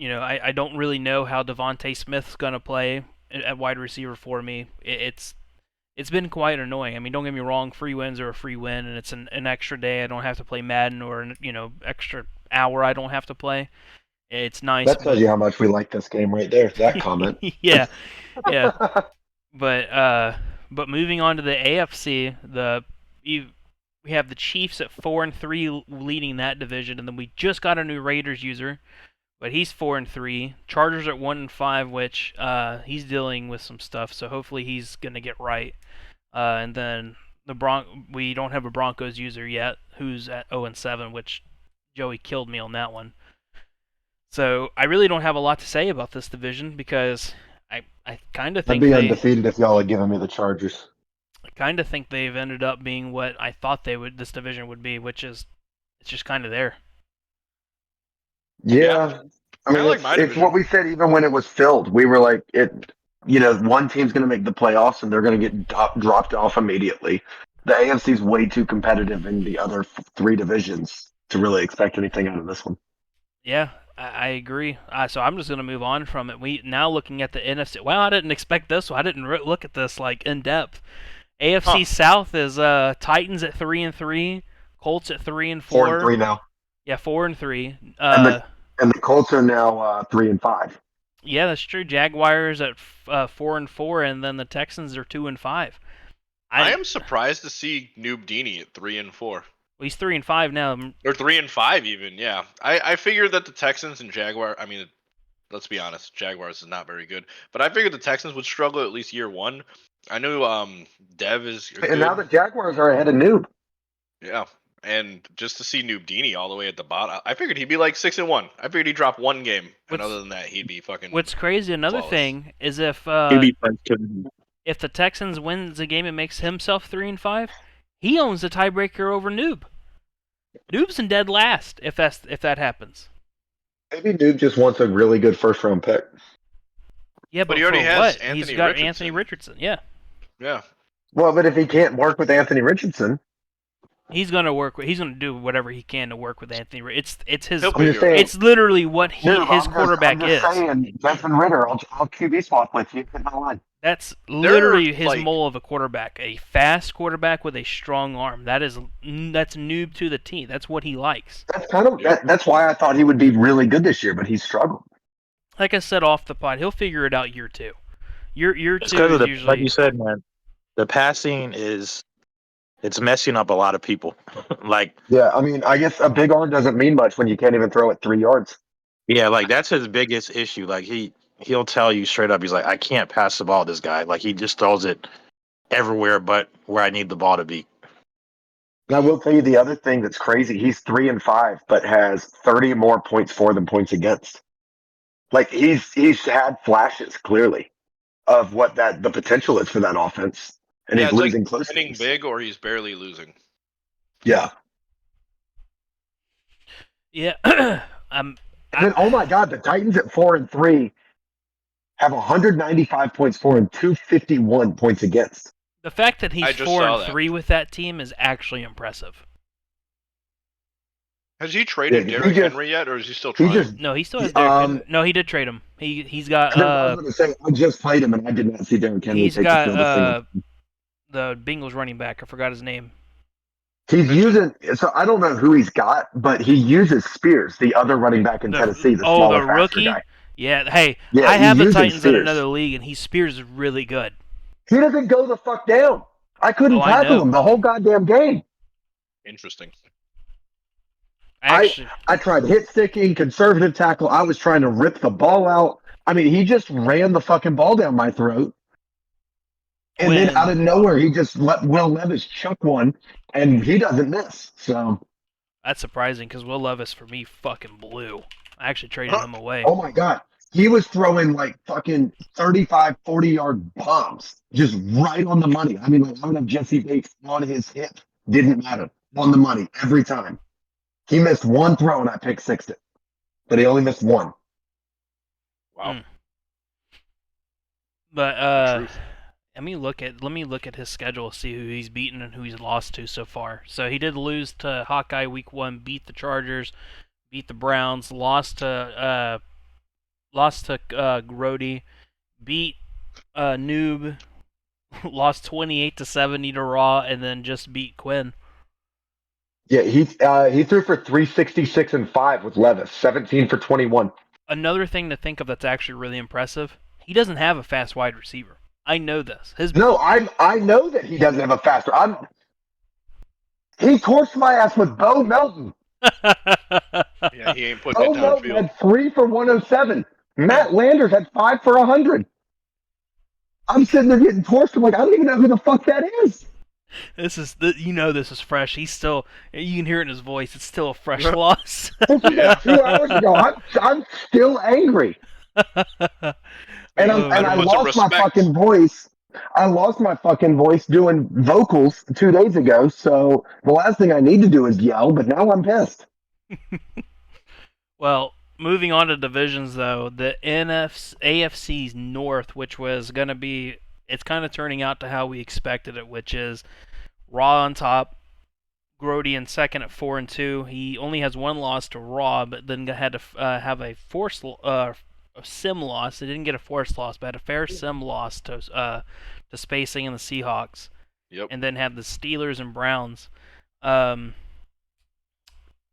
[SPEAKER 1] I don't really know how Devontae Smith's going to play at wide receiver for me. It's been quite annoying. I mean, don't get me wrong, free wins are a free win, and it's an extra day I don't have to play Madden, or extra hour I don't have to play. It's nice,
[SPEAKER 3] That tells
[SPEAKER 1] but
[SPEAKER 3] you how much we like this game right there. That comment.
[SPEAKER 1] yeah, yeah. But but moving on to the AFC, we have the Chiefs at 4-3 leading that division, and then we just got a new Raiders user, but he's 4-3. Chargers at 1-5, which he's dealing with some stuff, so hopefully he's gonna get right. And then we don't have a Broncos user yet, who's at 0-7, which Joey killed me on that one. So I really don't have a lot to say about this division because I kind of
[SPEAKER 3] I'd
[SPEAKER 1] think
[SPEAKER 3] be undefeated if y'all had given me the Chargers.
[SPEAKER 1] they've ended up being what I thought this division would be, which is it's just kind of there.
[SPEAKER 3] Yeah. I mean,
[SPEAKER 2] like my
[SPEAKER 3] it's
[SPEAKER 2] division.
[SPEAKER 3] what we said even when it was filled. We were like, one team's going to make the playoffs and they're going to get dropped off immediately. The AFC's way too competitive in the other three divisions to really expect anything out of this one.
[SPEAKER 1] Yeah, I agree. So I'm just gonna move on from it. We now looking at the NFC. Well, I didn't expect this. I didn't look at this like in depth. AFC South is Titans at 3-3, Colts at 3-4.
[SPEAKER 3] 4-3 now.
[SPEAKER 1] Yeah, 4-3.
[SPEAKER 3] And the Colts are now 3-5.
[SPEAKER 1] Yeah, that's true. Jaguars at 4-4, and then the Texans are 2-5.
[SPEAKER 2] I am surprised to see Noob Dini at 3-4.
[SPEAKER 1] Well, he's 3-5 now.
[SPEAKER 2] Or 3-5 even. Yeah, I figured that the Texans and Jaguar. I mean, let's be honest, Jaguars is not very good, but I figured the Texans would struggle at least year one. I knew Dev is good.
[SPEAKER 3] And now the Jaguars are ahead of Noob.
[SPEAKER 2] Yeah, and just to see Noob Dini all the way at the bottom, I figured he'd be like 6-1. I figured he'd drop one game, and other than that, he'd be fucking.
[SPEAKER 1] What's crazy? Another
[SPEAKER 2] flawless.
[SPEAKER 1] thing is if the Texans wins a game and makes himself 3-5, he owns the tiebreaker over Noob. Noob's in dead last if that happens.
[SPEAKER 3] Maybe Noob just wants a really good first round pick.
[SPEAKER 1] Yeah, but
[SPEAKER 2] he already
[SPEAKER 1] for
[SPEAKER 2] has
[SPEAKER 1] what?
[SPEAKER 2] Anthony
[SPEAKER 1] He's got
[SPEAKER 2] Richardson.
[SPEAKER 1] Anthony Richardson. Yeah.
[SPEAKER 2] Yeah.
[SPEAKER 3] Well, but if he can't work with Anthony Richardson,
[SPEAKER 1] He's gonna do whatever he can to work with Anthony. It's his.
[SPEAKER 2] He'll
[SPEAKER 3] I'm just saying,
[SPEAKER 1] It's literally what
[SPEAKER 3] Noob,
[SPEAKER 1] his quarterback
[SPEAKER 3] I'm
[SPEAKER 1] is.
[SPEAKER 3] just saying, Desmond Ritter, I'll QB swap with you. Hit my line.
[SPEAKER 1] That's literally his
[SPEAKER 2] like-
[SPEAKER 1] mole of a quarterback. A fast quarterback with a strong arm. That's Noob to the T. That's what he likes.
[SPEAKER 3] That's kind of that's why I thought he would be really good this year, but he's struggled.
[SPEAKER 1] Like I said off the pod, he'll figure it out year two. Year
[SPEAKER 5] It's
[SPEAKER 1] two
[SPEAKER 5] because
[SPEAKER 1] is
[SPEAKER 5] of
[SPEAKER 1] usually
[SPEAKER 5] like you said, man. The passing it's messing up a lot of people. Like,
[SPEAKER 3] Yeah, I mean, I guess a big arm doesn't mean much when you can't even throw it 3 yards.
[SPEAKER 5] yeah, like that's his biggest issue. Like he'll tell you straight up, he's like, I can't pass the ball to this guy. Like he just throws it everywhere but where I need the ball to be.
[SPEAKER 3] And I will tell you the other thing that's crazy. He's 3-5, but has 30 more points for than points against. Like he's had flashes clearly of what the potential is for that offense, and
[SPEAKER 2] Yeah,
[SPEAKER 3] he's
[SPEAKER 2] it's
[SPEAKER 3] losing
[SPEAKER 2] like
[SPEAKER 3] close
[SPEAKER 2] winning
[SPEAKER 3] games.
[SPEAKER 2] big or he's barely losing.
[SPEAKER 3] Yeah.
[SPEAKER 1] yeah.
[SPEAKER 3] And then, oh my God, the Titans at 4-3 have 195 points for and 251 points against.
[SPEAKER 1] The fact that he's
[SPEAKER 2] I just saw that.
[SPEAKER 1] 4-3 with that team is actually impressive.
[SPEAKER 2] Has he traded
[SPEAKER 3] Yeah,
[SPEAKER 2] Derrick Henry yet, or is he still
[SPEAKER 3] He
[SPEAKER 2] trying?
[SPEAKER 3] just
[SPEAKER 1] No, he still has Derrick Henry. No, he did trade him. He's got
[SPEAKER 3] I was going to say I just played him and I did not see Derrick Henry
[SPEAKER 1] he's
[SPEAKER 3] take the field a
[SPEAKER 1] got
[SPEAKER 3] single.
[SPEAKER 1] the Bengals running back. I forgot his name.
[SPEAKER 3] He's using, so I don't know who he's got, but he uses Spears, the other running back in Tennessee, the smaller,
[SPEAKER 1] the
[SPEAKER 3] faster
[SPEAKER 1] rookie.
[SPEAKER 3] guy.
[SPEAKER 1] Yeah, hey,
[SPEAKER 3] Yeah,
[SPEAKER 1] I have
[SPEAKER 3] he's
[SPEAKER 1] the
[SPEAKER 3] using
[SPEAKER 1] Titans in
[SPEAKER 3] Spears.
[SPEAKER 1] another league, and Spears is really good.
[SPEAKER 3] He doesn't go the fuck down. I couldn't
[SPEAKER 1] Oh, I
[SPEAKER 3] tackle
[SPEAKER 1] know.
[SPEAKER 3] him the whole goddamn game.
[SPEAKER 2] Interesting.
[SPEAKER 1] Actually,
[SPEAKER 3] I tried hit sticking, conservative tackle. I was trying to rip the ball out. I mean, he just ran the fucking ball down my throat. And then out of nowhere, he just let Will Levis chuck one, and he doesn't miss. So,
[SPEAKER 1] that's surprising because Will Levis for me fucking blew. I actually traded him away.
[SPEAKER 3] oh my God. He was throwing like fucking 35, 40-yard bombs just right on the money. I mean, like, I would have Jesse Bates on his hip. Didn't matter. On the money every time. He missed one throw and I picked sixed it. But he only missed one.
[SPEAKER 2] Wow.
[SPEAKER 1] But Let me look at his schedule, see who he's beaten and who he's lost to so far. So he did lose to Hawkeye week 1, beat the Chargers, beat the Browns, lost to Grody, beat Noob, lost 28-70 to Raw, and then just beat Quinn.
[SPEAKER 3] Yeah, he threw for 366 and 5 with Levis, 17 for 21.
[SPEAKER 1] Another thing to think of that's actually really impressive, he doesn't have a fast wide receiver. I know this.
[SPEAKER 3] No, I know that he doesn't have a faster. He torched my ass with Bo Melton.
[SPEAKER 2] Yeah, he ain't putting
[SPEAKER 3] Bo
[SPEAKER 2] it
[SPEAKER 3] Melton
[SPEAKER 2] downfield.
[SPEAKER 3] had 3 for 107. Matt Landers had 5 for 100. I'm sitting there getting torched. I'm like, I don't even know who the fuck that is.
[SPEAKER 1] This is fresh. You can hear it in his voice. It's still a fresh loss.
[SPEAKER 3] This was
[SPEAKER 2] Yeah.
[SPEAKER 3] a few hours ago. I'm still angry. And I
[SPEAKER 2] put some
[SPEAKER 3] lost my
[SPEAKER 2] respect.
[SPEAKER 3] fucking voice. I lost my fucking voice doing vocals 2 days ago. So the last thing I need to do is yell. But now I'm pissed.
[SPEAKER 1] Well, moving on to divisions though, the AFC's North, which was gonna be, it's kind of turning out to how we expected it, which is Raw on top, Grody in second at 4-2. He only has one loss to Raw, but then had to have a sim loss. He didn't get a forced loss, but had a fair sim loss to Spacing and the Seahawks.
[SPEAKER 2] Yep.
[SPEAKER 1] And then had the Steelers and Browns. I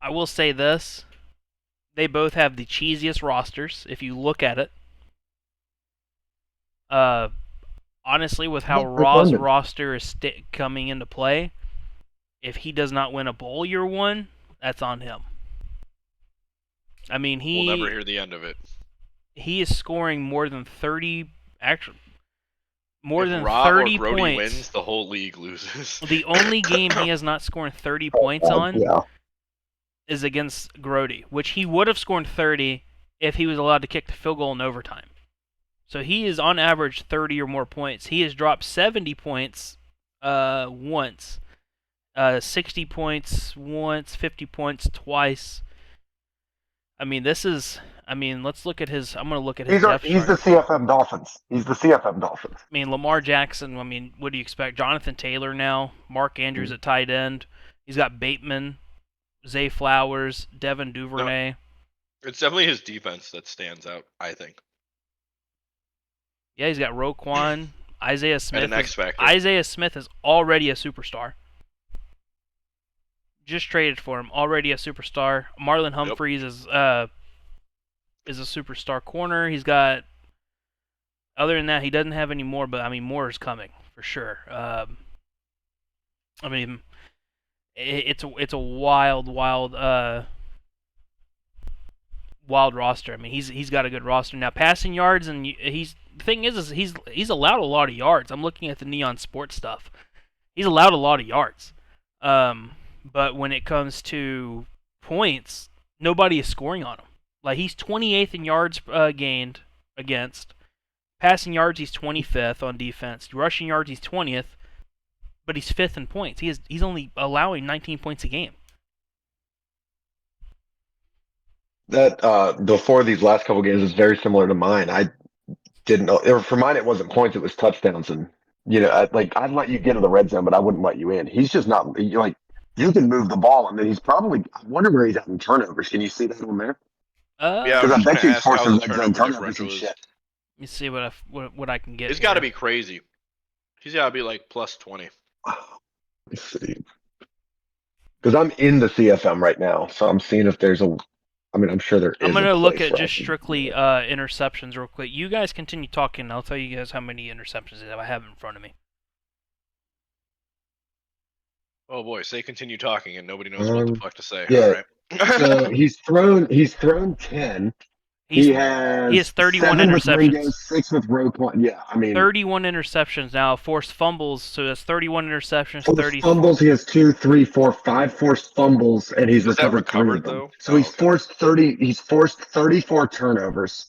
[SPEAKER 1] will say this: they both have the cheesiest rosters. If you look at it, honestly, with how Raw's roster is coming into play, if he does not win a bowl year 1, that's on him. I mean,
[SPEAKER 2] we'll never hear the end of it.
[SPEAKER 1] He is scoring more than 30. Actually, more
[SPEAKER 2] if
[SPEAKER 1] than
[SPEAKER 2] Raw
[SPEAKER 1] 30
[SPEAKER 2] or Grody
[SPEAKER 1] points.
[SPEAKER 2] Wins, the whole league loses.
[SPEAKER 1] The only game he has not scored 30 points on is against Grody, which he would have scored 30 if he was allowed to kick the field goal in overtime. So he is on average 30 or more points. He has dropped 70 points once, 60 points once, 50 points twice. I mean, let's look at his. I'm going to look at his depth
[SPEAKER 3] He's
[SPEAKER 1] chart.
[SPEAKER 3] the CFM Dolphins. He's the CFM Dolphins.
[SPEAKER 1] I mean, Lamar Jackson. I mean, what do you expect? Jonathan Taylor now, Mark Andrews at tight end. He's got Bateman, Zay Flowers, Devin Duvernay.
[SPEAKER 2] No, it's definitely his defense that stands out, I think.
[SPEAKER 1] Yeah, he's got Roquan, Isaiah Smith.
[SPEAKER 2] And an X factor.
[SPEAKER 1] Isaiah Smith is already a superstar. Just traded for him, already a superstar. Marlon Humphreys is a superstar corner. He's got. Other than that, he doesn't have any more, but I mean, more is coming for sure. I mean, it's a wild roster. I mean, he's got a good roster now. Passing yards, and the thing is he's allowed a lot of yards. I'm looking at the Neon Sports stuff. He's allowed a lot of yards. But when it comes to points, nobody is scoring on him. Like, he's 28th in yards gained against. Passing yards, he's 25th on defense. Rushing yards, he's 20th. But he's 5th in points. He's only allowing 19 points a game.
[SPEAKER 3] That before these last couple games is very similar to mine. I didn't know. For mine, it wasn't points; it was touchdowns. And I'd let you get to the red zone, but I wouldn't let you in. He's just not like you can move the ball, and then he's probably. I wonder where he's at in turnovers. Can you see that on there?
[SPEAKER 2] Yeah,
[SPEAKER 3] because I bet you he's
[SPEAKER 2] how
[SPEAKER 3] forcing
[SPEAKER 2] the
[SPEAKER 3] red zone
[SPEAKER 2] turnover
[SPEAKER 3] turnovers and
[SPEAKER 2] differential is.
[SPEAKER 3] shit.
[SPEAKER 1] Let me see what I can get.
[SPEAKER 2] It's got to be crazy. He's got to be like plus 20.
[SPEAKER 3] Let's see. Because I'm in the CFM right now, so I'm seeing if there's a. I mean, I'm sure there is.
[SPEAKER 1] I'm going to look at just strictly interceptions real quick. You guys continue talking, and I'll tell you guys how many interceptions I have in front of me.
[SPEAKER 2] Oh boy, say continue talking, and nobody knows what the fuck to say.
[SPEAKER 3] Yeah.
[SPEAKER 2] All right.
[SPEAKER 3] So he's thrown 10. He has
[SPEAKER 1] 31
[SPEAKER 3] 7
[SPEAKER 1] interceptions.
[SPEAKER 3] With Ringo, 6 with Roquan. Yeah, I mean
[SPEAKER 1] 31 interceptions now. Forced fumbles, so that's 31 interceptions. 30
[SPEAKER 3] fumbles. He has 2, 3, 4, 5 forced fumbles, and he's recovered 3 of them.
[SPEAKER 2] though?
[SPEAKER 3] So he's forced 30. He's forced 34 turnovers.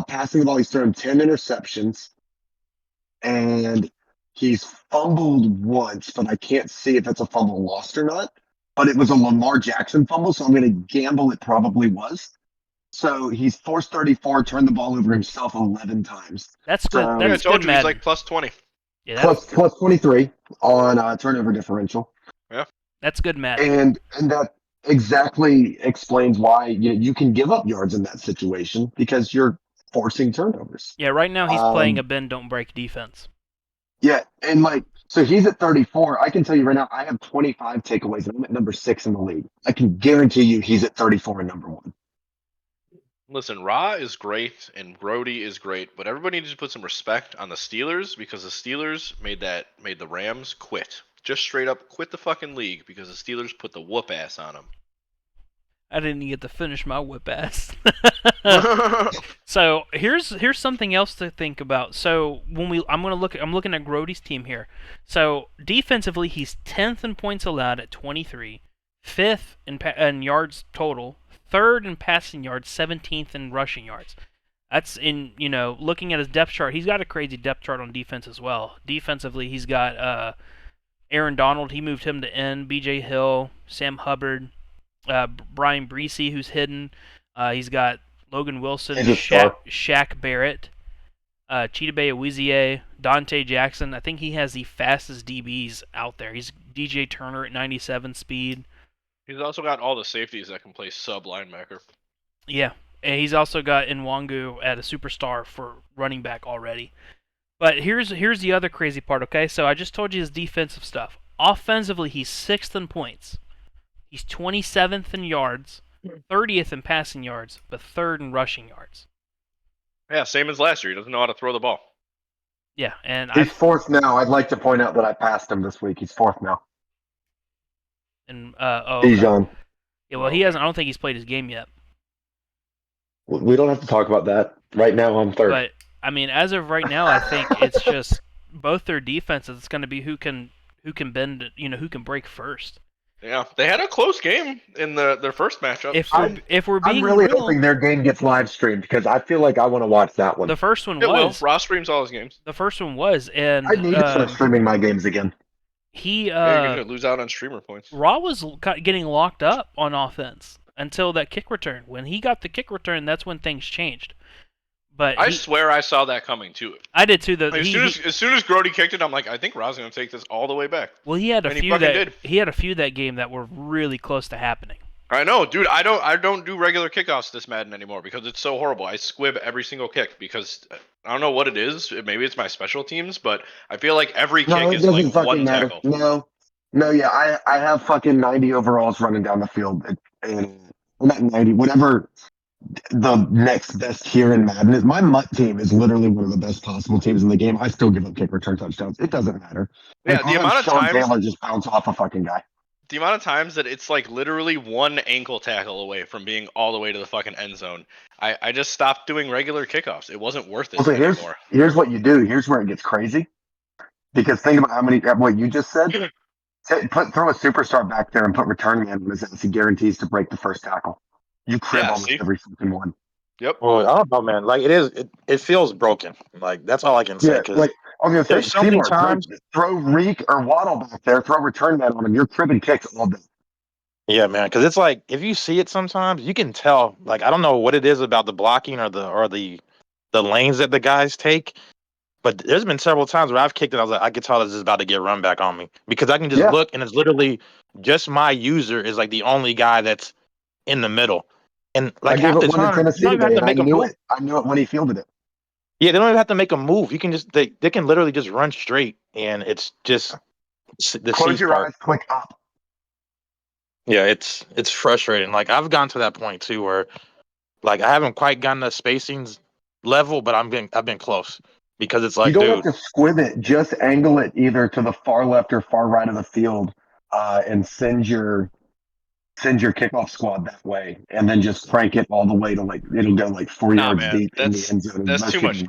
[SPEAKER 3] Passing the ball, he's thrown 10 interceptions, and he's fumbled once, but I can't see if that's a fumble lost or not. But it was a Lamar Jackson fumble, so I'm going to gamble it probably was. So he's forced 34, turned the ball over himself 11 times.
[SPEAKER 1] That's good.
[SPEAKER 3] So,
[SPEAKER 1] That's
[SPEAKER 2] I told
[SPEAKER 1] good,
[SPEAKER 2] you he's
[SPEAKER 1] Madden.
[SPEAKER 2] like plus 20.
[SPEAKER 1] Yeah, that's
[SPEAKER 3] plus 23 on turnover differential.
[SPEAKER 1] that's good Madden.
[SPEAKER 3] And that exactly explains why you can give up yards in that situation because you're forcing turnovers.
[SPEAKER 1] Yeah, right now he's playing a bend don't break defense.
[SPEAKER 3] Yeah, and like so he's at 34. I can tell you right now, I have 25 takeaways, and I'm at number 6 in the league. I can guarantee you he's at 34 and number 1.
[SPEAKER 2] Listen, Ra is great and Brody is great, but everybody needs to put some respect on the Steelers because the Steelers made the Rams quit. Just straight up quit the fucking league because the Steelers put the whoop ass on them.
[SPEAKER 1] I didn't even get to finish my whip ass. So here's something else to think about. So I'm looking at Grody's team here. So defensively, he's 10th in points allowed at 23, 5th in yards total, 3rd in passing yards, 17th in rushing yards. That's in looking at his depth chart. He's got a crazy depth chart on defense as well. Defensively, he's got Aaron Donald. He moved him to end. B.J. Hill, Sam Hubbard. Brian Breesy, who's hidden. He's got Logan Wilson, Shaq Barrett, Chidobe Awizie, Dante Jackson. I think he has the fastest DBs out there. He's DJ Turner at 97 speed.
[SPEAKER 2] He's also got all the safeties that can play sub linebacker.
[SPEAKER 1] Yeah, and he's also got Nwangu at a superstar for running back already. But here's the other crazy part, okay? So I just told you his defensive stuff. Offensively, he's 6th in points. He's 27th in yards, 30th in passing yards, but 3rd in rushing yards.
[SPEAKER 2] Yeah, same as last year. He doesn't know how to throw the ball.
[SPEAKER 1] Yeah, and
[SPEAKER 3] he's 4th now. I'd like to point out that I passed him this week. He's 4th now.
[SPEAKER 1] And
[SPEAKER 3] Dijon.
[SPEAKER 1] Yeah, well, he hasn't. I don't think he's played his game yet.
[SPEAKER 3] We don't have to talk about that right now. I'm 3rd.
[SPEAKER 1] But I mean, as of right now, I think it's just both their defenses. It's going to be who can bend, who can break first.
[SPEAKER 2] Yeah, they had a close game in their first matchup.
[SPEAKER 1] If we're being
[SPEAKER 3] I'm really
[SPEAKER 1] real,
[SPEAKER 3] hoping their game gets live streamed because I feel like I want to watch that one.
[SPEAKER 1] The first one
[SPEAKER 2] it
[SPEAKER 1] was.
[SPEAKER 2] Will. Ross streams all his games.
[SPEAKER 1] The first one was, and
[SPEAKER 3] I need to start streaming my games again.
[SPEAKER 2] You're gonna lose out on streamer points.
[SPEAKER 1] Raw was getting locked up on offense until that kick return. When he got the kick return, that's when things changed. But
[SPEAKER 2] I swear I saw that coming too.
[SPEAKER 1] I did too.
[SPEAKER 2] As soon as Grody kicked it, I'm like, I think Ra's gonna take this all the way back.
[SPEAKER 1] Well, he had a few that game that were really close to happening.
[SPEAKER 2] I know, dude. I don't do regular kickoffs this Madden anymore because it's so horrible. I squib every single kick because I don't know what it is. Maybe it's my special teams, but I feel like every kick is like one tackle.
[SPEAKER 3] No, yeah, I have fucking 90 overalls running down the field, and not 90, whatever. The next best here in Madden is my Mutt team is literally one of the best possible teams in the game. I still give up kick return touchdowns. It doesn't matter.
[SPEAKER 2] Yeah, the amount of times
[SPEAKER 3] Taylor just bounce off a fucking guy.
[SPEAKER 2] The amount of times that it's like literally one ankle tackle away from being all the way to the fucking end zone. I just stopped doing regular kickoffs. It wasn't worth it anymore.
[SPEAKER 3] Here's what you do. Here's where it gets crazy. Because think about what you just said. Throw a superstar back there and put return man on his ass. He guarantees to break the first tackle. You crib almost every fucking one.
[SPEAKER 2] Yep.
[SPEAKER 5] Well, I don't know, man. Like it feels broken. Like that's all I can say.
[SPEAKER 3] Yeah, like I was gonna say, so many times throw Reek or Waddle back there, throw return man on him. You're cribbing kicks all day.
[SPEAKER 5] Yeah, man. Because it's like if you see it sometimes, you can tell. Like I don't know what it is about the blocking or the lanes that the guys take. But there's been several times where I've kicked it. I was like, I could tell this is about to get run back on me because I can just look and it's literally just my user is like the only guy that's in the middle. And like half the time, you don't even have to make a move.
[SPEAKER 3] I knew it when he fielded it.
[SPEAKER 5] Yeah, they don't even have to make a move. You can just they can literally just run straight, and it's just the
[SPEAKER 3] close your eyes, click up.
[SPEAKER 5] Yeah, it's frustrating. Like I've gotten to that point too, where like I haven't quite gotten the spacings level, but I've been close because it's like,
[SPEAKER 3] you don't have to squib it. Just angle it either to the far left or far right of the field, and send your kickoff squad that way, and then just crank it all the way to it'll go 4 yards deep in the end zone.
[SPEAKER 2] That's too much.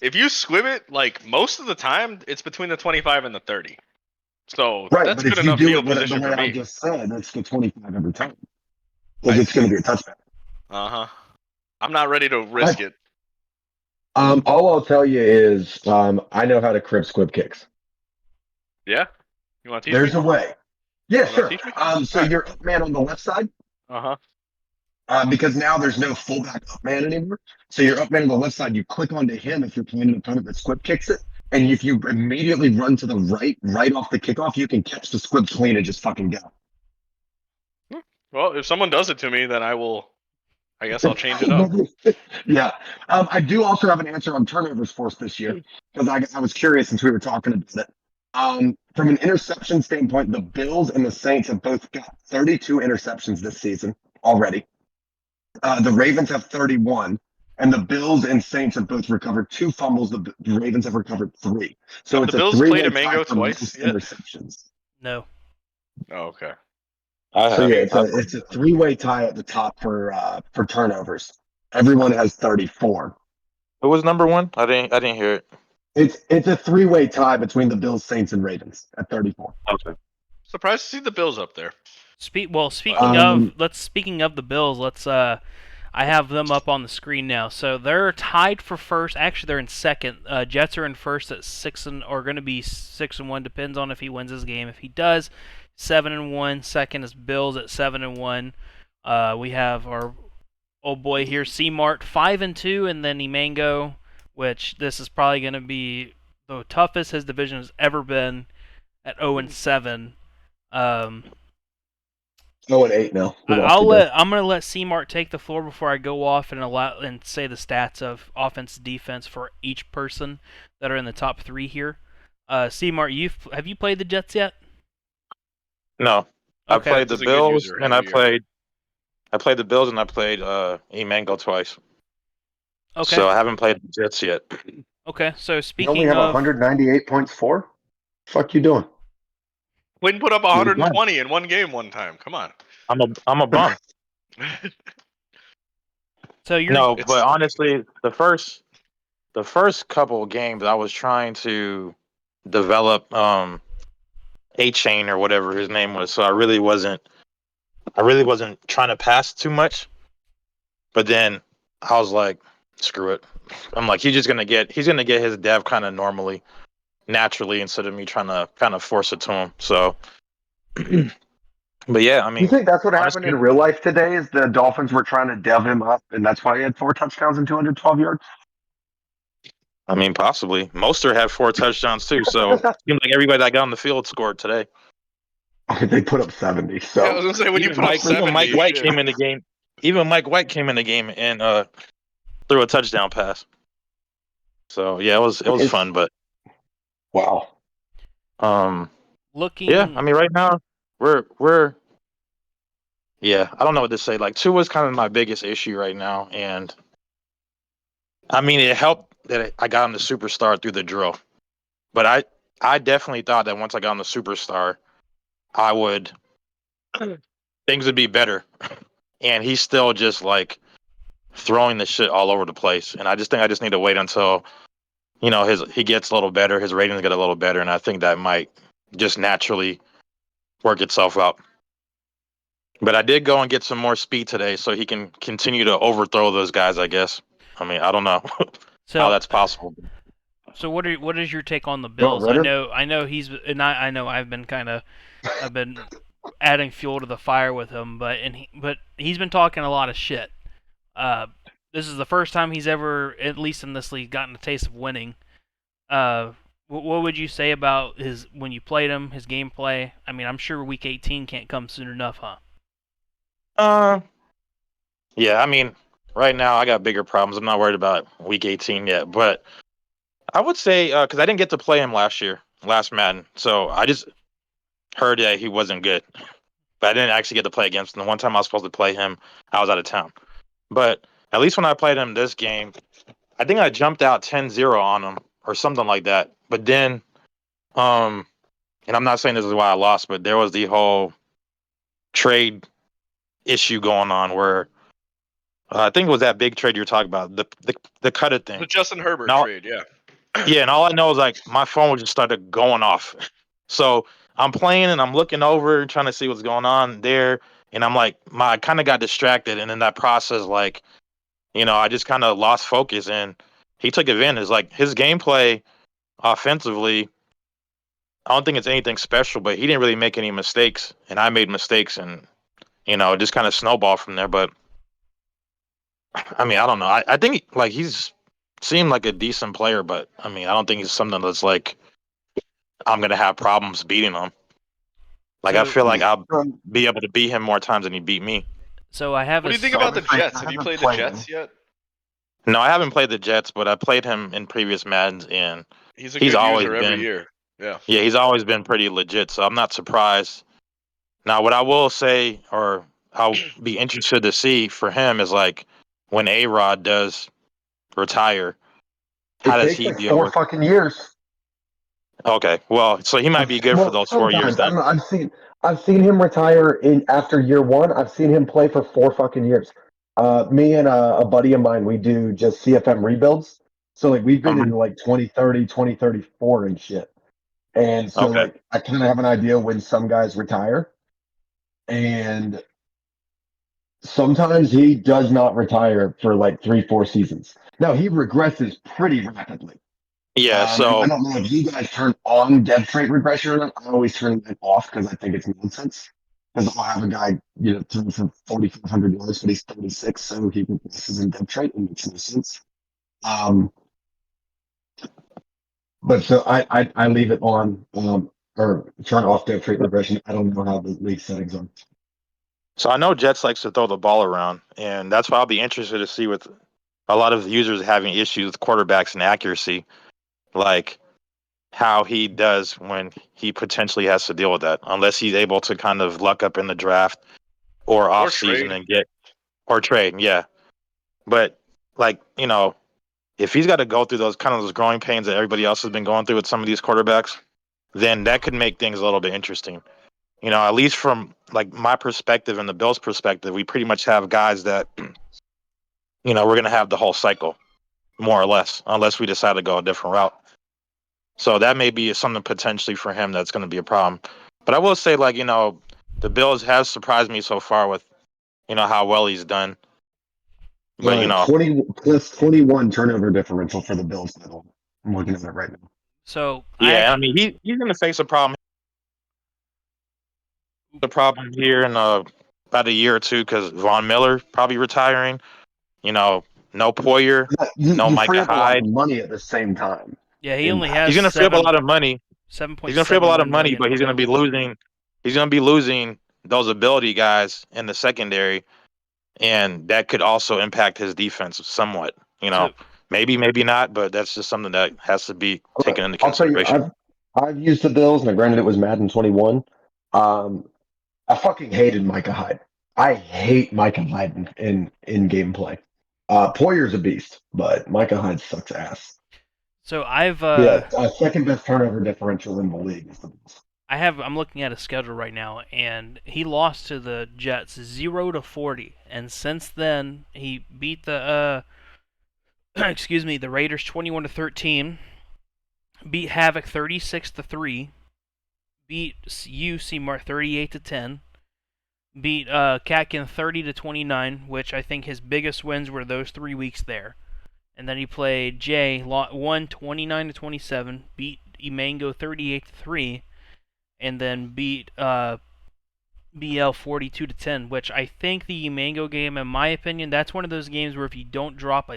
[SPEAKER 2] If you squib it, like most of the time, it's between the 25 and the 30. So that's good enough field position for me.
[SPEAKER 3] I just said it's the 25 every time because it's going to be a touchdown.
[SPEAKER 2] I'm not ready to risk it.
[SPEAKER 3] All I'll tell you is I know how to crib squib kicks.
[SPEAKER 2] Yeah, you want to teach
[SPEAKER 3] There's
[SPEAKER 2] me?
[SPEAKER 3] a way. Yeah, sure. So you're up man on the left side. Because now there's no fullback up man anymore. So you're up man on the left side. You click onto him if you're playing an opponent that squib kicks it. And if you immediately run to the right off the kickoff, you can catch the squib clean and just fucking go.
[SPEAKER 2] Well, if someone does it to me, then I will. I guess I'll change it up.
[SPEAKER 3] Yeah. I do also have an answer on turnovers forced this year because I was curious since we were talking about it. From an interception standpoint, the Bills and the Saints have both got 32 interceptions this season already. The Ravens have 31, and the Bills and Saints have both recovered 2 fumbles. The Ravens have recovered 3. So
[SPEAKER 2] Have
[SPEAKER 3] it's
[SPEAKER 2] the
[SPEAKER 3] a
[SPEAKER 2] Bills played
[SPEAKER 3] three-way
[SPEAKER 2] a
[SPEAKER 3] tie
[SPEAKER 2] mango
[SPEAKER 3] for
[SPEAKER 2] twice
[SPEAKER 3] most
[SPEAKER 2] yet?
[SPEAKER 3] interceptions.
[SPEAKER 1] No.
[SPEAKER 2] Oh, okay.
[SPEAKER 5] I
[SPEAKER 3] So
[SPEAKER 5] have.
[SPEAKER 3] yeah, it's a three-way tie at the top for turnovers. Everyone has 34.
[SPEAKER 5] Who was number one? I didn't hear it.
[SPEAKER 3] It's a three-way tie between the Bills, Saints, and Ravens at 34.
[SPEAKER 5] Okay.
[SPEAKER 2] Surprised to see the Bills up there.
[SPEAKER 3] Um,
[SPEAKER 1] Speaking of the Bills, I have them up on the screen now. So they're tied for first. Actually, they're in second. Jets are in first at 6 or going to be 6-1. Depends on if he wins his game. If he does, 7-1. Second is Bills at 7-1. We have our old boy here, C-Mart, 5-2, and then Emango, which this is probably going to be the toughest his division has ever been at 0-7. Um,
[SPEAKER 3] 0-8 now. We lost
[SPEAKER 1] I'm gonna let C-Mart take the floor before I go off and say the stats of offense defense for each person that are in the top 3 here. C-Mart, have you played the Jets yet?
[SPEAKER 5] No, I
[SPEAKER 1] Okay.
[SPEAKER 5] played
[SPEAKER 2] This
[SPEAKER 5] the
[SPEAKER 2] is a good
[SPEAKER 5] Bills
[SPEAKER 2] user
[SPEAKER 5] and
[SPEAKER 2] every year.
[SPEAKER 5] I played the Bills and I played Emango twice.
[SPEAKER 1] Okay.
[SPEAKER 5] So I haven't played the Jets yet.
[SPEAKER 1] Okay. So
[SPEAKER 3] You only
[SPEAKER 1] speaking
[SPEAKER 3] have
[SPEAKER 1] of
[SPEAKER 3] 198 points for? Fuck you doing?
[SPEAKER 2] Quinn put up
[SPEAKER 5] He was done.
[SPEAKER 2] 120 in one game one time. Come on.
[SPEAKER 5] I'm a bum.
[SPEAKER 1] so you're
[SPEAKER 5] No,
[SPEAKER 2] It's
[SPEAKER 5] but honestly, the first couple of games I was trying to develop A Chain or whatever his name was. So I really wasn't trying to pass too much. But then I was like, screw it. I'm like, he's gonna get his dev kind of normally, naturally, instead of me trying to kind of force it to him. So but yeah, I
[SPEAKER 3] You
[SPEAKER 5] mean,
[SPEAKER 3] think that's what happened
[SPEAKER 5] honestly,
[SPEAKER 3] in real life today? Is the Dolphins were trying to dev him up, and that's why he had 4 touchdowns and 212 yards?
[SPEAKER 5] possibly. Mostert had 4 touchdowns too. So it seems like everybody that got on the field scored today.
[SPEAKER 3] They put up 70.
[SPEAKER 2] yeah. I
[SPEAKER 3] So
[SPEAKER 2] was gonna say when you put up
[SPEAKER 5] Even
[SPEAKER 2] 70,
[SPEAKER 5] Mike White
[SPEAKER 2] shit.
[SPEAKER 5] came in the game. Even Mike White came in the game and threw a touchdown pass. So yeah, it was
[SPEAKER 3] it's
[SPEAKER 5] fun, but
[SPEAKER 3] wow.
[SPEAKER 5] um
[SPEAKER 1] looking.
[SPEAKER 5] yeah, I mean right now we're yeah, I don't know what to say. Like two is kind of my biggest issue right now, and I mean it helped that I got on the superstar through the drill, but I definitely thought that once I got on the superstar, I would things would be better, and he's still just like throwing the shit all over the place, and I just think I just need to wait until he gets a little better, his ratings get a little better, and I think that might just naturally work itself out. But I did go and get some more speed today, so he can continue to overthrow those guys. I guess. I mean, I don't know how
[SPEAKER 1] So
[SPEAKER 5] that's possible.
[SPEAKER 1] so what is your take on the
[SPEAKER 3] Got
[SPEAKER 1] Bills?
[SPEAKER 3] rid of?
[SPEAKER 1] I know I know I've been adding fuel to the fire with him, but he's been talking a lot of shit. Uh, this is the first time he's ever, at least in this league, gotten a taste of winning. What would you say about his when you played him, his gameplay? I mean, I'm sure Week 18 can't come soon enough, huh?
[SPEAKER 5] Uh, yeah. I mean, right now I got bigger problems. I'm not worried about Week 18 yet, but I would say because I didn't get to play him last Madden, so I just heard that he wasn't good. But I didn't actually get to play against him. The one time I was supposed to play him, I was out of town. But at least when I played him this game, I think I jumped out 10-0 on him or something like that. But then, um, and I'm not saying this is why I lost, but there was the whole trade issue going on where I think it was that big trade you're talking about, the Cutter
[SPEAKER 2] The
[SPEAKER 5] thing.
[SPEAKER 2] Justin Herbert
[SPEAKER 5] Now,
[SPEAKER 2] trade, yeah.
[SPEAKER 5] yeah, and all I know is like my phone would just started going off. So I'm playing and I'm looking over trying to see what's going on there, and I'm like, I kind of got distracted, and in that process, like, I just kind of lost focus, and he took advantage. Like his gameplay offensively, I don't think it's anything special, but he didn't really make any mistakes, and I made mistakes, and it just kind of snowballed from there. But I mean, I don't know. I think like seemed like a decent player, but I mean, I don't think he's something that's like I'm gonna have problems beating him. Like I
[SPEAKER 1] So
[SPEAKER 5] feel like I'll
[SPEAKER 3] Um,
[SPEAKER 5] be able to beat him more times than he beat me.
[SPEAKER 1] I have
[SPEAKER 2] What
[SPEAKER 1] a
[SPEAKER 2] do you think
[SPEAKER 3] so
[SPEAKER 2] about the
[SPEAKER 3] obviously,
[SPEAKER 2] Jets?
[SPEAKER 3] I
[SPEAKER 2] Have you
[SPEAKER 3] haven't
[SPEAKER 2] played the
[SPEAKER 3] played him.
[SPEAKER 2] Jets yet?
[SPEAKER 5] No, I haven't played the Jets, but I played him in previous Maddens, and
[SPEAKER 2] He's a
[SPEAKER 5] he's
[SPEAKER 2] good
[SPEAKER 5] always
[SPEAKER 2] user every
[SPEAKER 5] been
[SPEAKER 2] year. Yeah.
[SPEAKER 5] yeah, he's always been pretty legit. So I'm not surprised. Now, what I will say, or I'll be interested to see for him is like when A Rod does retire, how
[SPEAKER 3] It
[SPEAKER 5] does
[SPEAKER 3] takes
[SPEAKER 5] he
[SPEAKER 3] like
[SPEAKER 5] deal
[SPEAKER 3] 4
[SPEAKER 5] with?
[SPEAKER 3] fucking years.
[SPEAKER 5] Okay, well, so he might be good for
[SPEAKER 3] Well,
[SPEAKER 5] those 4 years
[SPEAKER 3] sometimes
[SPEAKER 5] then.
[SPEAKER 3] I've seen him retire in after year one. I've seen him play for 4 fucking years. Me and a buddy of mine, we do just CFM rebuilds. So like we've been
[SPEAKER 5] Um,
[SPEAKER 3] in like 2030, 2034 and shit. And so
[SPEAKER 5] okay,
[SPEAKER 3] like I kind of have an idea when some guys retire. And sometimes he does not retire for like 3, 4 seasons. Now he regresses pretty rapidly.
[SPEAKER 5] yeah.
[SPEAKER 3] And I
[SPEAKER 5] So
[SPEAKER 3] don't know if you guys turn on dev trait regression or not. I always turn it off because I think it's nonsense. Because I'll have a guy, throw for 4,500 yards, but he's 36, so he regresses in dev trait. It makes no sense. Um, but so I leave it on, or turn off dev trait regression. I don't know how the league settings are.
[SPEAKER 5] so I know Jets likes to throw the ball around, and that's why I'll be interested to see with a lot of users having issues with quarterbacks and accuracy, like how he does when he potentially has to deal with that, unless he's able to kind of luck up in the draft or
[SPEAKER 2] Or
[SPEAKER 5] off season
[SPEAKER 2] trade.
[SPEAKER 5] and get or trade. Yeah, but like if he's got to go through those growing pains that everybody else has been going through with some of these quarterbacks, then that could make things a little bit interesting. At least from like my perspective and the Bills' perspective, we pretty much have guys that we're gonna have the whole cycle more or less, unless we decide to go a different route. So that may be something potentially for him that's going to be a problem. But I will say, like the Bills have surprised me so far with how well he's done. But
[SPEAKER 3] 20 plus 21 turnover differential for the Bills now. I'm looking at it right now.
[SPEAKER 1] I
[SPEAKER 5] yeah, I
[SPEAKER 1] actually
[SPEAKER 5] mean he's going to face a problem. The problem here in about a year or two because Von Miller probably retiring. No Poyer,
[SPEAKER 3] Yeah, You,
[SPEAKER 5] no
[SPEAKER 3] you free
[SPEAKER 5] Micah
[SPEAKER 3] up a lot of
[SPEAKER 5] Hyde.
[SPEAKER 3] money at the same time.
[SPEAKER 1] yeah, he
[SPEAKER 3] In
[SPEAKER 1] only
[SPEAKER 3] that.
[SPEAKER 5] He's
[SPEAKER 1] has
[SPEAKER 5] going to free up a lot of money. He's going to free up a lot of
[SPEAKER 1] 7.71
[SPEAKER 5] money,
[SPEAKER 1] million
[SPEAKER 5] but he's going to be
[SPEAKER 1] available.
[SPEAKER 5] losing. He's going to be losing those ability guys in the secondary, and that could also impact his defense somewhat.
[SPEAKER 1] So
[SPEAKER 5] Maybe, maybe not, but that's just something that has to be taken into
[SPEAKER 3] I'll tell you,
[SPEAKER 5] consideration.
[SPEAKER 3] I've used the Bills, and granted it was Madden 21. Um, I fucking hated Micah Hyde. I hate Micah Hyde in gameplay. Poyer's a beast, but Micah Hyde sucks ass.
[SPEAKER 1] I've
[SPEAKER 3] Yeah, second best turnover differential in the league is the Bills.
[SPEAKER 1] I'm looking at his schedule right now, and he lost to the Jets 0-40, and since then he beat the excuse me, the Raiders 21-13, beat Havoc 36-3, beat C-Mart 38-10, beat Katkin 30-29, which I think his biggest wins were those 3 weeks there. And then he played Jay, won 29-27, beat Emango 38-3, and then beat BL 42-10, which I think the Mango game, in my opinion, that's one of those games where if you don't drop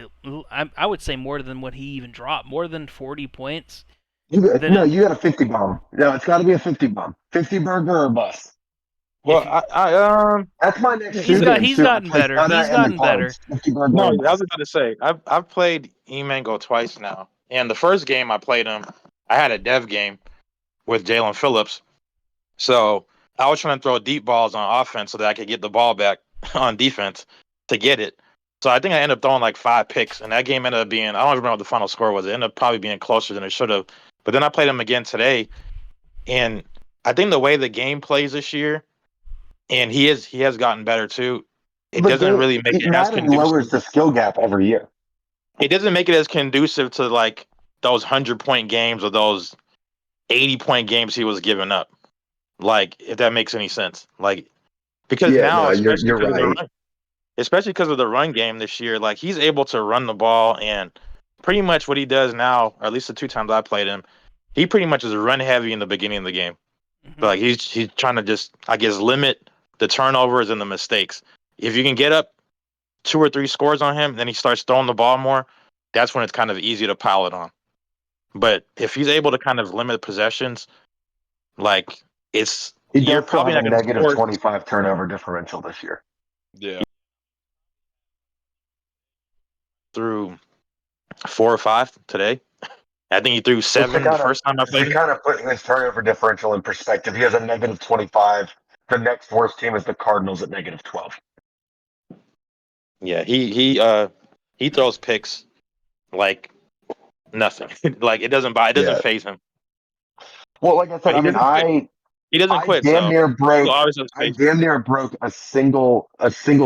[SPEAKER 1] I would say more than what he even dropped, more than 40 points, then
[SPEAKER 3] No, you got a 50 bomb. No, it's got to be a 50 bomb. 50 burger or bust.
[SPEAKER 1] if
[SPEAKER 5] Well,
[SPEAKER 1] you,
[SPEAKER 3] That's my next
[SPEAKER 1] he's
[SPEAKER 3] shoe
[SPEAKER 1] got
[SPEAKER 3] game
[SPEAKER 1] he's
[SPEAKER 3] too. I
[SPEAKER 1] gotten
[SPEAKER 3] play
[SPEAKER 1] better.
[SPEAKER 3] Gunna
[SPEAKER 1] He's
[SPEAKER 3] and the
[SPEAKER 1] gotten better.
[SPEAKER 3] cards. 50 burger
[SPEAKER 5] no,
[SPEAKER 3] or
[SPEAKER 5] I was
[SPEAKER 3] bust.
[SPEAKER 5] about to say I've played Emango twice now, and the first game I played him, I had a dev game with Jalen Phillips, so I was trying to throw deep balls on offense so that I could get the ball back on defense to get it. So I think I ended up throwing like 5 picks, and that game ended up being I don't remember what the final score was. It ended up probably being closer than it should have. But then I played him again today, and I think the way the game plays this year, and he has gotten better too. It
[SPEAKER 3] The
[SPEAKER 5] doesn't
[SPEAKER 3] game,
[SPEAKER 5] really make it as
[SPEAKER 3] Madden lowers
[SPEAKER 5] conducive.
[SPEAKER 3] the skill gap every year.
[SPEAKER 5] It doesn't make it as conducive to like those 100-point games or those 80-point games he was giving up. Like if that makes any sense. Like because
[SPEAKER 3] Yeah,
[SPEAKER 5] now,
[SPEAKER 3] no, you're right.
[SPEAKER 5] especially because of the run game this year, like he's able to run the ball and pretty much what he does now, or at least the 2 times I played him, he pretty much is run heavy in the beginning of the game.
[SPEAKER 1] Hmm.
[SPEAKER 5] Like he's trying to just I guess limit the turnovers and the mistakes. If you can get up 2 or 3 scores on him, then he starts throwing the ball more. that's when it's kind of easy to pile it on. But if he's able to kind of limit possessions, like
[SPEAKER 3] He
[SPEAKER 5] you're
[SPEAKER 3] does still
[SPEAKER 5] probably
[SPEAKER 3] have a
[SPEAKER 5] not going to
[SPEAKER 3] negative
[SPEAKER 5] score
[SPEAKER 3] 25 turnover differential this year.
[SPEAKER 2] Yeah.
[SPEAKER 5] through 4 or 5 today. I think he threw
[SPEAKER 3] Just
[SPEAKER 5] 7 the first time I played.
[SPEAKER 3] to kind of put his turnover differential in perspective, he has a negative 25. The next worst team is the Cardinals at negative 12.
[SPEAKER 5] Yeah, he throws picks like nothing. Like it doesn't
[SPEAKER 3] Yeah.
[SPEAKER 5] phase him.
[SPEAKER 3] Well, like I said,
[SPEAKER 5] But
[SPEAKER 3] I mean,
[SPEAKER 5] he doesn't
[SPEAKER 3] I
[SPEAKER 5] quit.
[SPEAKER 3] damn
[SPEAKER 5] So
[SPEAKER 3] near
[SPEAKER 5] he'll
[SPEAKER 3] broke.
[SPEAKER 5] always have
[SPEAKER 3] I
[SPEAKER 5] space.
[SPEAKER 3] damn near broke a single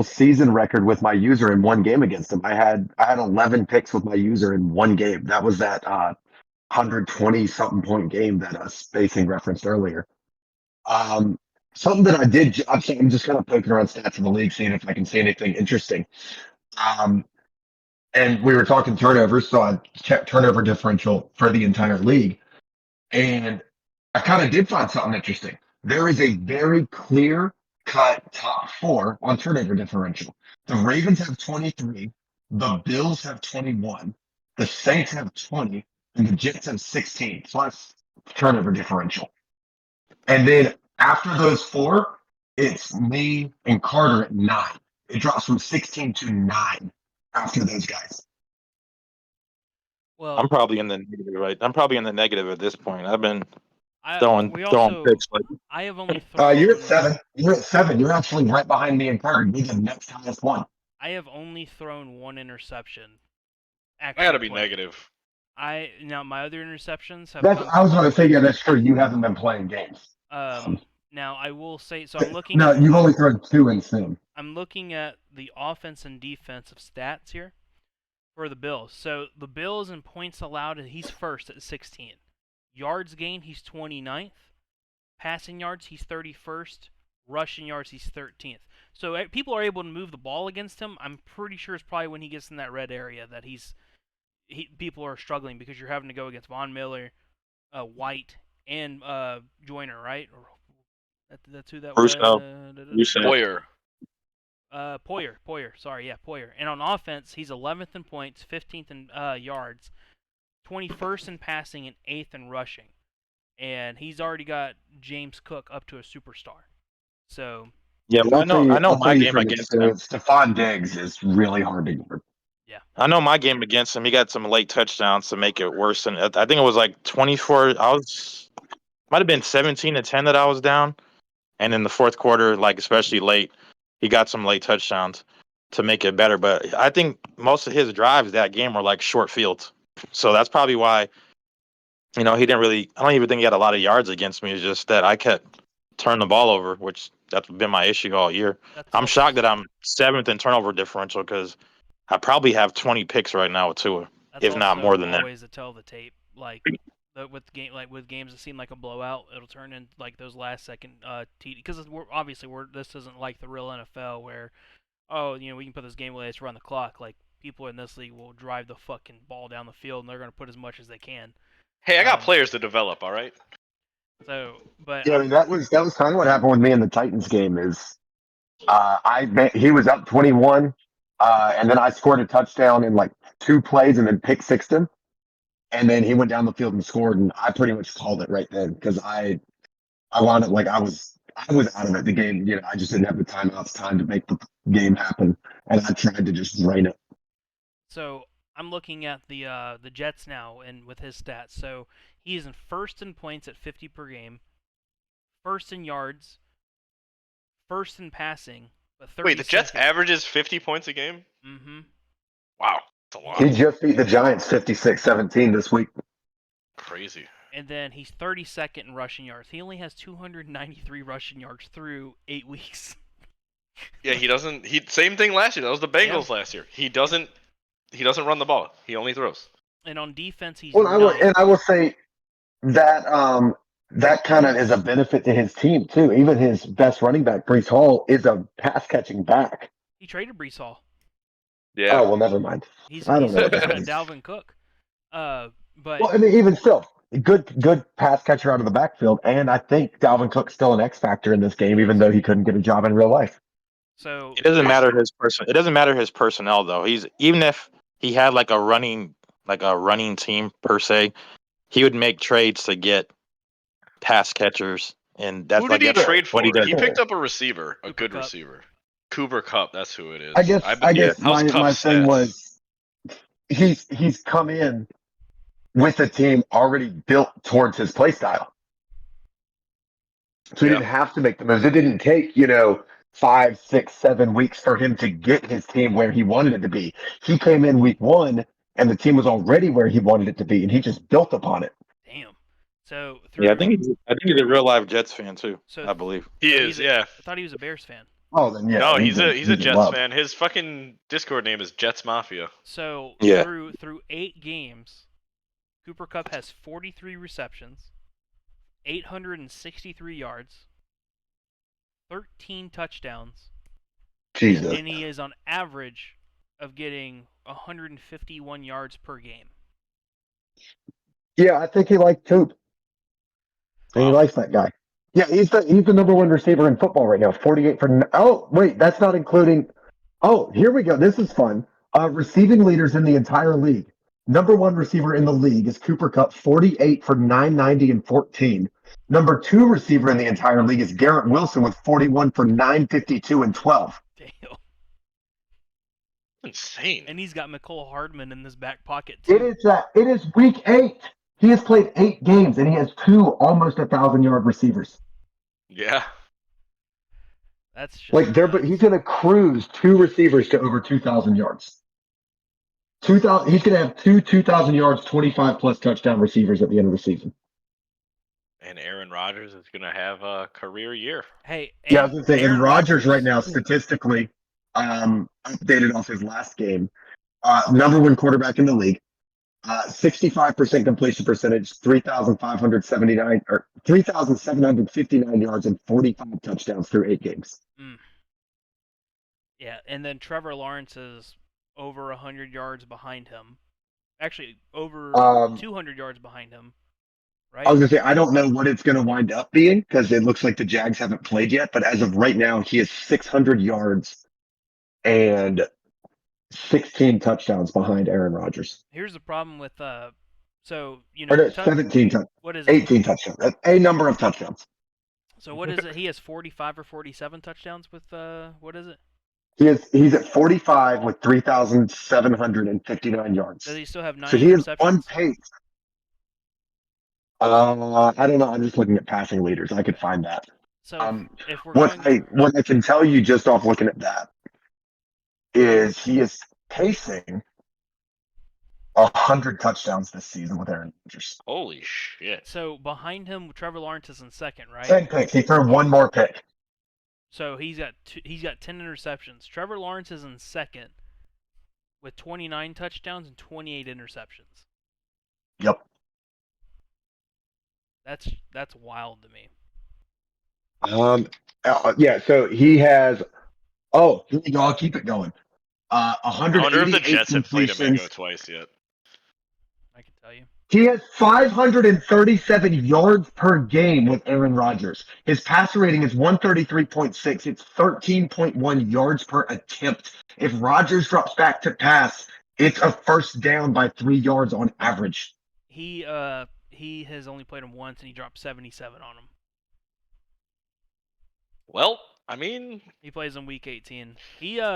[SPEAKER 3] season record with my user in one game against him. I had 11 picks with my user in one game. That was that 120 something point game that Spacing referenced earlier. Um, Something that I did. I'm just kind of poking around stats in the league, seeing if I can see anything interesting. Um, and we were talking turnovers, so I checked turnover differential for the entire league, and I kind of did find something interesting. There is a very clear cut top four on turnover differential. The Ravens have 23, the Bills have 21, the Saints have 20, and the Jets have 16 plus turnover differential. And then after those four, it's me and Carter at 9. It drops from 16 to 9 after those guys.
[SPEAKER 1] Well,
[SPEAKER 5] I'm probably in the negative, right? I'm probably in the negative at this point. I've been
[SPEAKER 1] we
[SPEAKER 5] throwing
[SPEAKER 1] also
[SPEAKER 5] picks like
[SPEAKER 1] I have only thrown.
[SPEAKER 3] You're at 7. You're at 7. You're actually right behind me and Carter. You're the next highest one.
[SPEAKER 1] I have only thrown one interception.
[SPEAKER 2] I
[SPEAKER 1] Actually,
[SPEAKER 2] gotta be
[SPEAKER 1] playing.
[SPEAKER 2] negative.
[SPEAKER 1] Now my other interceptions have
[SPEAKER 3] That's
[SPEAKER 1] come
[SPEAKER 3] I was
[SPEAKER 1] from
[SPEAKER 3] going to say, yeah,
[SPEAKER 1] plays.
[SPEAKER 3] that's true. You haven't been playing games.
[SPEAKER 1] Now I will say so. I'm looking
[SPEAKER 3] No,
[SPEAKER 1] at
[SPEAKER 3] you've only thrown 2 in sim.
[SPEAKER 1] I'm looking at the offense and defensive stats here for the Bills. So the Bills in points allowed, he's first at 16. Yards gained, he's 29th. Passing yards, he's 31st. Rushing yards, he's 13th. So people are able to move the ball against him. I'm pretty sure it's probably when he gets in that red area that people are struggling because you're having to go against Von Miller, White, and Joyner, right? Or that's who that was.
[SPEAKER 5] Russo.
[SPEAKER 2] Boyer.
[SPEAKER 1] Poyer. Sorry, yeah, Poyer. And on offense, he's 11th in points, 15th in yards, 21st in passing, and 8th in rushing. And he's already got James Cook up to a superstar. So
[SPEAKER 5] Yeah, well, I know
[SPEAKER 3] I'll tell
[SPEAKER 5] my
[SPEAKER 3] you
[SPEAKER 5] game
[SPEAKER 3] from
[SPEAKER 5] against him.
[SPEAKER 3] experience, Stephon Diggs is really hard to guard.
[SPEAKER 1] yeah,
[SPEAKER 5] I know my game against him. He got some late touchdowns to make it worse. And I think it was like 24. Might have been 17-10 that I was down. And in the fourth quarter, like especially late, he got some late touchdowns to make it better. But I think most of his drives that game were like short fields. So that's probably why, he didn't really, I don't even think he had a lot of yards against me. It's just that I kept turning the ball over, which that's been my issue all year.
[SPEAKER 1] that's
[SPEAKER 5] I'm
[SPEAKER 1] also,
[SPEAKER 5] shocked that I'm 7th in turnover differential because I probably have 20 picks right now with Tua,
[SPEAKER 1] that's
[SPEAKER 5] if not
[SPEAKER 1] also
[SPEAKER 5] more than that.
[SPEAKER 1] always a tell the tape. Like with games that seem like a blowout, it'll turn in like those last second TD because this isn't like the real NFL where we can put this game away, let's run the clock. Like people in this league will drive the fucking ball down the field and they're gonna put as much as they can.
[SPEAKER 2] Hey, I got players to develop. All right.
[SPEAKER 1] So, but
[SPEAKER 3] Yeah, I mean, that was kind of what happened with me in the Titans game. Is he was up 21, and then I scored a touchdown in like 2 plays, and then pick sixed him, and then he went down the field and scored, and I pretty much called it right then because I wound up like I was out of it the game. I just didn't have the timeouts time to make the game happen, and I tried to just drain it.
[SPEAKER 1] So I'm looking at the Jets now and with his stats. So he's in first in points at 50 per game, first in yards, first in passing, but 30.
[SPEAKER 2] Wait, the Jets averages 50 points a game?
[SPEAKER 1] Mm-hmm.
[SPEAKER 2] Wow, that's a lot.
[SPEAKER 3] He just beat the Giants 56-17 this week.
[SPEAKER 2] Crazy.
[SPEAKER 1] And then he's 32nd in rushing yards. He only has 293 rushing yards through 8 weeks.
[SPEAKER 2] Yeah, he doesn't. Same thing last year. That was the Bengals last year. He doesn't run the ball. He only throws.
[SPEAKER 1] And on defense, he's
[SPEAKER 3] Well,
[SPEAKER 1] ninth.
[SPEAKER 3] I will say that that kind of is a benefit to his team too. Even his best running back, Brees Hall, is a pass catching back.
[SPEAKER 1] He traded Brees Hall.
[SPEAKER 2] Yeah.
[SPEAKER 3] Oh well, never mind.
[SPEAKER 1] He's
[SPEAKER 3] I don't know.
[SPEAKER 1] got Dalvin Cook. But
[SPEAKER 3] well, I mean, even still, good pass catcher out of the backfield, and I think Dalvin Cook's still an X factor in this game, even though he couldn't get a job in real life.
[SPEAKER 1] So
[SPEAKER 5] It doesn't matter his personnel though. Even if he had like a running team per se, he would make trades to get pass catchers, and that's
[SPEAKER 2] Who did
[SPEAKER 5] like
[SPEAKER 2] he
[SPEAKER 5] that's
[SPEAKER 2] trade
[SPEAKER 5] what he
[SPEAKER 2] for?
[SPEAKER 5] does.
[SPEAKER 2] He picked up a receiver, a
[SPEAKER 1] Cooper
[SPEAKER 2] good
[SPEAKER 1] Kupp.
[SPEAKER 2] receiver. Cooper Cup, that's who it is.
[SPEAKER 3] I guess
[SPEAKER 2] bet.
[SPEAKER 5] Yeah.
[SPEAKER 3] my
[SPEAKER 2] How's Cup
[SPEAKER 3] thing
[SPEAKER 2] stats?
[SPEAKER 3] was he's come in with a team already built towards his play style. So he
[SPEAKER 2] Yeah.
[SPEAKER 3] didn't have to make the moves. It didn't take, 5, 6, 7 weeks for him to get his team where he wanted it to be. He came in week 1 and the team was already where he wanted it to be, and he just built upon it.
[SPEAKER 1] Damn. So
[SPEAKER 5] Yeah, I
[SPEAKER 1] through
[SPEAKER 5] think he's a real live Jets fan too.
[SPEAKER 1] so
[SPEAKER 5] I believe.
[SPEAKER 2] He
[SPEAKER 1] so
[SPEAKER 2] is, yeah.
[SPEAKER 1] I thought he was a Bears fan.
[SPEAKER 3] Oh, then yeah,
[SPEAKER 2] No, he's a
[SPEAKER 3] he's
[SPEAKER 2] Jets
[SPEAKER 3] love.
[SPEAKER 2] fan. His fucking Discord name is Jets Mafia.
[SPEAKER 1] So
[SPEAKER 5] Yeah.
[SPEAKER 1] through 8 games, Cooper Kupp has 43 receptions, 863 yards, 13 touchdowns,
[SPEAKER 3] Jesus.
[SPEAKER 1] and he is on average of getting 151 yards per game.
[SPEAKER 3] Yeah, I think he likes Coop. And he
[SPEAKER 2] Wow.
[SPEAKER 3] likes that guy. Yeah, he's the number 1 receiver in football right now. 48 for. Oh, wait, that's not including. Oh, here we go. This is fun. Receiving leaders in the entire league. Number 1 receiver in the league is Cooper Kupp, 48 for 990 and 14. Number 2 receiver in the entire league is Garrett Wilson with 41 for 952 and 12.
[SPEAKER 1] Damn.
[SPEAKER 2] Insane.
[SPEAKER 1] And he's got McCole Hardman in his back pocket
[SPEAKER 3] It
[SPEAKER 1] too.
[SPEAKER 3] is week 8. He has played 8 games and he has 2 almost 1,000-yard receivers.
[SPEAKER 2] Yeah.
[SPEAKER 1] That's just
[SPEAKER 3] Like but he's going to cruise 2 receivers to over 2,000 yards. 2,000. He's going to have 2,000 yards, 25 plus touchdown receivers at the end of the season.
[SPEAKER 2] And Aaron Rodgers is gonna have a career year.
[SPEAKER 1] Hey,
[SPEAKER 3] Yeah, I was going to say,
[SPEAKER 1] Aaron
[SPEAKER 3] and Rodgers right now, statistically, updated off his last game, number 1 quarterback in the league, 65% completion percentage, 3,579 or 3,759 yards and 45 touchdowns through 8 games.
[SPEAKER 1] Yeah, and then Trevor Lawrence is over 100 yards behind him. Actually, over 200 yards behind him. Right?
[SPEAKER 3] I was going to say, I don't know what it's going to wind up being because it looks like the Jags haven't played yet. But as of right now, he is 600 yards and 16 touchdowns behind Aaron Rodgers.
[SPEAKER 1] Here's the problem with so
[SPEAKER 3] Or no, 17 touchdowns.
[SPEAKER 1] What is it?
[SPEAKER 3] 18 touchdowns. A number of touchdowns.
[SPEAKER 1] So what is it? He has 45 or 47 touchdowns with what is it?
[SPEAKER 3] He's at 45 with 3,759 yards.
[SPEAKER 1] Does he still have 9
[SPEAKER 3] So he is
[SPEAKER 1] interceptions?
[SPEAKER 3] on pace. I don't know. I'm just looking at passing leaders. I could find that.
[SPEAKER 1] So if we're
[SPEAKER 3] What I can tell you just off looking at that is he is pacing 100 touchdowns this season with Aaron Rodgers.
[SPEAKER 2] Holy shit.
[SPEAKER 1] So behind him, Trevor Lawrence is in second, right?
[SPEAKER 3] 10 picks. He threw 1 more pick.
[SPEAKER 1] So he's got 10 interceptions. Trevor Lawrence is in second with 29 touchdowns and 28 interceptions.
[SPEAKER 3] Yep.
[SPEAKER 1] That's wild to me.
[SPEAKER 3] Yeah. So he has. Oh, here we go. I'll keep it going.
[SPEAKER 2] I wonder if the
[SPEAKER 3] 188
[SPEAKER 2] Jets have played him
[SPEAKER 3] completions.
[SPEAKER 2] go twice yet.
[SPEAKER 1] I can tell you.
[SPEAKER 3] He has 537 yards per game with Aaron Rodgers. His passer rating is 133.6. It's 13.1 yards per attempt. If Rodgers drops back to pass, it's a first down by 3 yards on average.
[SPEAKER 1] He has only played him once and he dropped 77 on him.
[SPEAKER 2] Well, I mean,
[SPEAKER 1] He plays in week 18. He's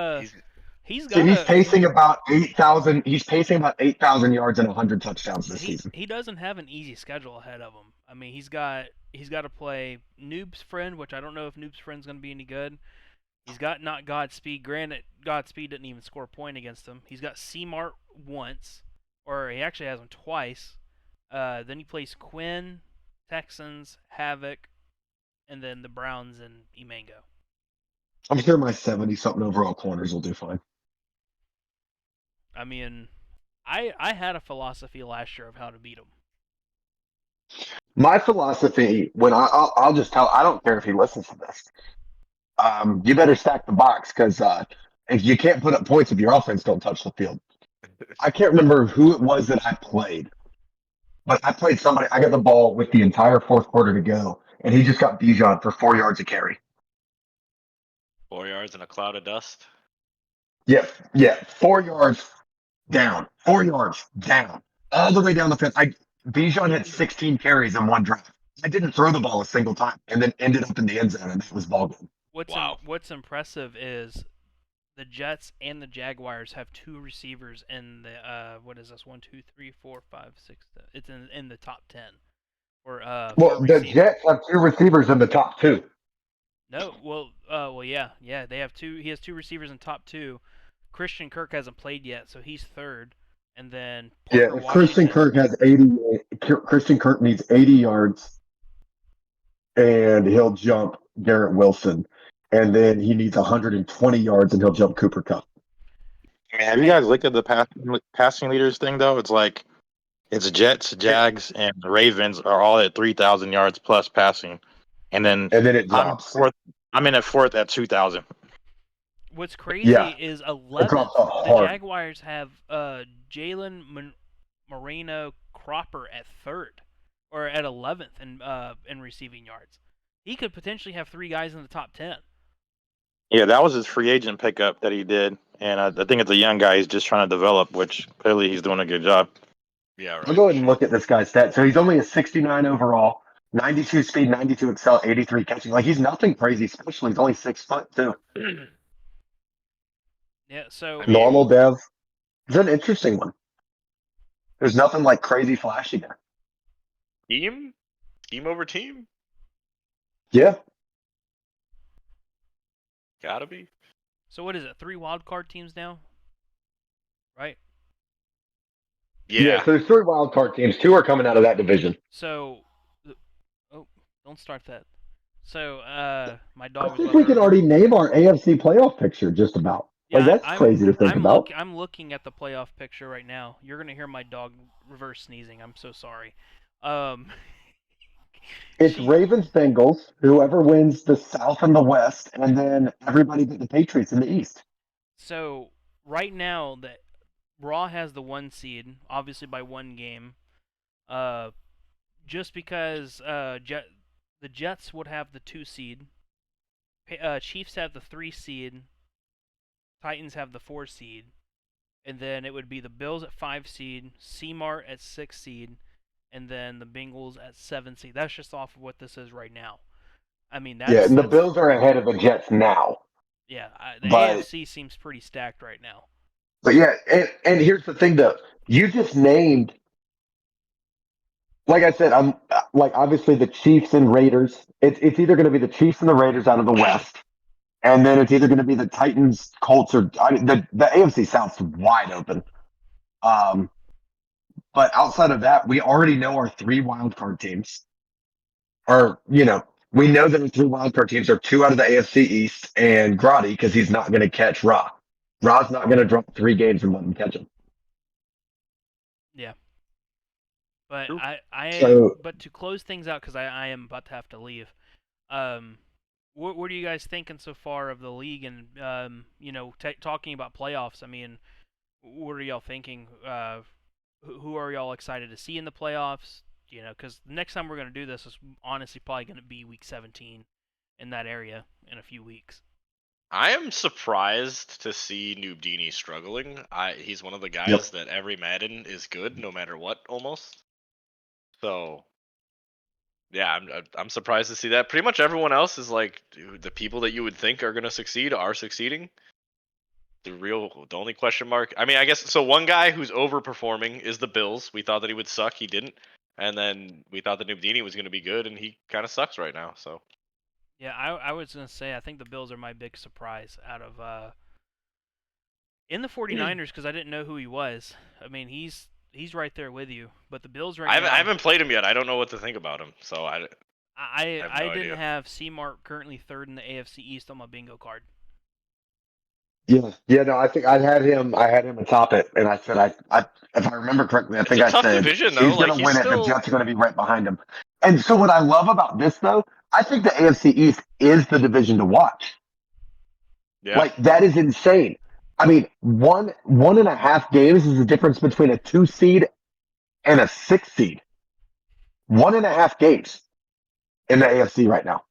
[SPEAKER 3] pacing about 8,000. He's pacing about 8,000 yards and 100 touchdowns this season.
[SPEAKER 1] He doesn't have an easy schedule ahead of him. I mean, he's got to play Noob's Friend, which I don't know if Noob's Friend's going to be any good. He's got not Godspeed. Granted, Godspeed didn't even score a point against him. He's got C-Mart once, or he actually has him twice. Then he plays Quinn, Texans, Havoc, and then the Browns and Emango.
[SPEAKER 3] I'm sure my 70-something overall corners will do fine.
[SPEAKER 1] I mean, I had a philosophy last year of how to beat him.
[SPEAKER 3] My philosophy, when I'll just tell, I don't care if he listens to this. You better stack the box because if you can't put up points if your offense don't touch the field. I can't remember who it was that I played, but I played somebody. I got the ball with the entire 4th quarter to go, and he just got Bijan for 4 yards a carry.
[SPEAKER 2] 4 yards in a cloud of dust.
[SPEAKER 3] Yeah, 4 yards. down. 4 yards, down. All the way down the field. Bijan had 16 carries in one drive. I didn't throw the ball a single time, and then ended up in the end zone, and that was ball game.
[SPEAKER 2] Wow.
[SPEAKER 1] What's impressive is the Jets and the Jaguars have 2 receivers in the what is this? 1, 2, 3, 4, 5, 6. It's in the top 10 for
[SPEAKER 3] Well, the
[SPEAKER 1] receiving.
[SPEAKER 3] Jets have 2 receivers in the top 2.
[SPEAKER 1] No, yeah. They have 2. He has 2 receivers in top 2. Christian Kirk hasn't played yet, so he's third. And then
[SPEAKER 3] Yeah,
[SPEAKER 1] Parker
[SPEAKER 3] Christian
[SPEAKER 1] Washington.
[SPEAKER 3] Kirk has 80. Christian Kirk needs 80 yards, and he'll jump Garrett Wilson. And then he needs 120 yards, and he'll jump Cooper Kupp.
[SPEAKER 5] I mean, have you guys looked at the passing leaders thing though? It's like it's Jets, Jags, and the Ravens are all at 3,000 yards plus passing, and then
[SPEAKER 3] it
[SPEAKER 5] I'm
[SPEAKER 3] drops.
[SPEAKER 5] fourth. I'm in at fourth at 2,000.
[SPEAKER 1] What's crazy
[SPEAKER 3] Yeah,
[SPEAKER 1] is
[SPEAKER 3] it
[SPEAKER 1] 11th.
[SPEAKER 3] drops off
[SPEAKER 1] The
[SPEAKER 3] hard.
[SPEAKER 1] Jaguars have Jalen Moreno Cropper at third, or at 11th in receiving yards. He could potentially have 3 guys in the top 10.
[SPEAKER 5] Yeah, that was his free agent pickup that he did, and I think it's a young guy he's just trying to develop, which clearly he's doing a good job.
[SPEAKER 2] Yeah, right.
[SPEAKER 3] I'll go ahead and look at this guy's stats. So he's only a 69 overall, 92 speed, 92 excel, 83 catching. Like, he's nothing crazy special. He's only 6 foot, too.
[SPEAKER 1] Yeah, so
[SPEAKER 2] I mean,
[SPEAKER 3] Normal dev. It's an interesting one. There's nothing like crazy flashy there.
[SPEAKER 2] Team over team,
[SPEAKER 3] Yeah.
[SPEAKER 2] gotta be.
[SPEAKER 1] so what is it? 3 wild card teams now, right?
[SPEAKER 2] Yeah.
[SPEAKER 3] So there's 3 wild card teams. 2 are coming out of that division.
[SPEAKER 1] So, oh, don't start that. So, my
[SPEAKER 3] I
[SPEAKER 1] dog was
[SPEAKER 3] think
[SPEAKER 1] about
[SPEAKER 3] we
[SPEAKER 1] to
[SPEAKER 3] can already name our AFC playoff picture just about.
[SPEAKER 1] Yeah,
[SPEAKER 3] Like, that's crazy to think about.
[SPEAKER 1] I'm looking at the playoff picture right now. You're gonna hear my dog reverse sneezing. I'm so sorry.
[SPEAKER 3] It's
[SPEAKER 1] she-
[SPEAKER 3] Ravens Bengals, whoever wins the South and the West, and then everybody but the Patriots in the East.
[SPEAKER 1] So right now, that Raw has the 1 seed, obviously by 1 game. Just because the Jets would have the 2 seed, Chiefs have the 3 seed, Titans have the 4 seed, and then it would be the Bills at 5 seed, C-Mart at 6 seed, and then the Bengals at 7 seed. That's just off of what this is right now. I mean,
[SPEAKER 3] And the Bills are ahead of the Jets now.
[SPEAKER 1] Yeah, the
[SPEAKER 3] but-
[SPEAKER 1] AFC seems pretty stacked right now.
[SPEAKER 3] But yeah, and here's the thing though. You just named, like I said, I'm like obviously the Chiefs and Raiders. It's either going to be the Chiefs and the Raiders out of the West, and then it's either going to be the Titans, Colts, or the AFC South's wide open. But outside of that, we already know our 3 wild card teams. We know that the 3 wild card teams are 2 out of the AFC East and Grotty because he's not going to catch Ra. Ra's not going to drop 3 games and let him catch him.
[SPEAKER 1] Yeah. But
[SPEAKER 2] True.
[SPEAKER 1] but to close things out, because I am about to have to leave. What are you guys thinking so far of the league, and talking about playoffs? I mean, what are y'all thinking? Who are y'all excited to see in the playoffs? Because the next time we're going to do this is honestly probably going to be week 17 in that area in a few weeks.
[SPEAKER 2] I am surprised to see Noobdini struggling. He's one of the guys that every Madden is good no matter what, almost. So, yeah, I'm surprised to see that. Pretty much everyone else is like, dude, the people that you would think are gonna succeed are succeeding. The only question mark. I mean, I guess so. One guy who's overperforming is the Bills. We thought that he would suck, he didn't, and then we thought that Noobdini was gonna be good, and he kind of sucks right now. So.
[SPEAKER 1] Yeah, I was going to say, I think the Bills are my big surprise out of in the 49ers, because I didn't know who he was. I mean, he's right there with you, but the Bills right now.
[SPEAKER 2] I haven't played him yet. I don't know what to think about him. So I have no
[SPEAKER 1] didn't
[SPEAKER 2] idea.
[SPEAKER 1] have C-Mart currently third in the AFC East on my bingo card.
[SPEAKER 3] Yeah, no, I think I had him atop it, and I said, if I remember correctly, I think
[SPEAKER 2] It's a
[SPEAKER 3] I
[SPEAKER 2] tough
[SPEAKER 3] said
[SPEAKER 2] division, though.
[SPEAKER 3] he's going
[SPEAKER 2] Like,
[SPEAKER 3] to
[SPEAKER 2] he's
[SPEAKER 3] win it.
[SPEAKER 2] still-
[SPEAKER 3] The Jets are going to be right behind him. And so, what I love about this, though, I think the AFC East is the division to watch.
[SPEAKER 2] Yeah.
[SPEAKER 3] Like, that is insane. I mean, 1.5 games is the difference between a 2 seed and a 6 seed. 1.5 games in the AFC right now.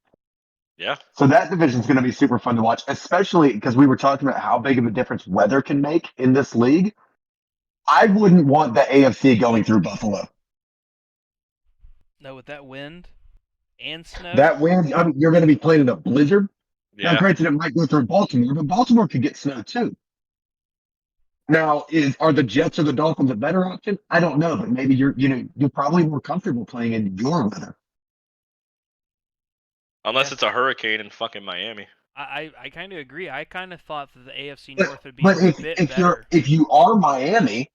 [SPEAKER 2] Yeah.
[SPEAKER 3] So that division is going to be super fun to watch, especially because we were talking about how big of a difference weather can make in this league. I wouldn't want the AFC going through Buffalo.
[SPEAKER 1] No, with that wind and snow.
[SPEAKER 3] That wind, I mean, you're going to be playing in a blizzard. Now,
[SPEAKER 2] Yeah.
[SPEAKER 3] granted, it might go through Baltimore, but Baltimore could get snow too. Now, are the Jets or the Dolphins a better option? I don't know, but maybe you're probably more comfortable playing in your weather.
[SPEAKER 2] Unless
[SPEAKER 1] Yeah.
[SPEAKER 2] it's a hurricane in fucking Miami.
[SPEAKER 1] I kind of agree. I kind of thought that the AFC
[SPEAKER 3] But,
[SPEAKER 1] North would be
[SPEAKER 3] but
[SPEAKER 1] a bit better.
[SPEAKER 3] if you are Miami,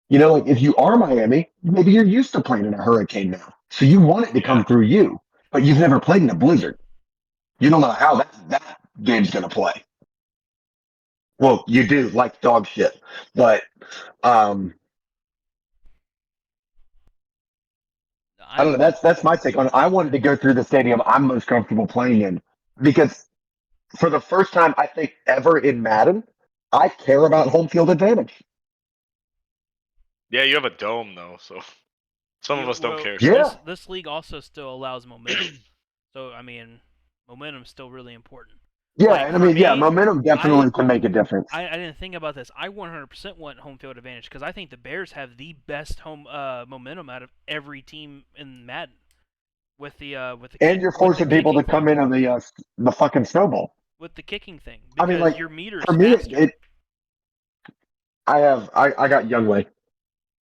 [SPEAKER 3] like if you are Miami, maybe you're used to playing in a hurricane now, so you want it to come
[SPEAKER 2] Yeah.
[SPEAKER 3] through you, but you've never played in a blizzard. You don't know how that game's going to play. Well, you do like dog shit, but I don't know. That's my take on it. I wanted to go through the stadium I'm most comfortable playing in because for the first time I think ever in Madden, I care about home field advantage.
[SPEAKER 2] Yeah, you have a dome though, so some of us don't care.
[SPEAKER 3] Yeah.
[SPEAKER 2] So.
[SPEAKER 1] This league also still allows momentum. So I mean, momentum's still really important.
[SPEAKER 3] Yeah,
[SPEAKER 1] Like,
[SPEAKER 3] and I
[SPEAKER 1] for
[SPEAKER 3] mean, yeah,
[SPEAKER 1] me,
[SPEAKER 3] momentum definitely can make a difference.
[SPEAKER 1] I didn't think about this. I 100% want home field advantage because I think the Bears have the best home momentum out of every team in Madden. With the
[SPEAKER 3] And you're forcing people to come in on the fucking snowball.
[SPEAKER 1] with the kicking thing
[SPEAKER 3] I mean,
[SPEAKER 1] because
[SPEAKER 3] like
[SPEAKER 1] your meter's
[SPEAKER 3] for me,
[SPEAKER 1] faster.
[SPEAKER 3] I got Youngway,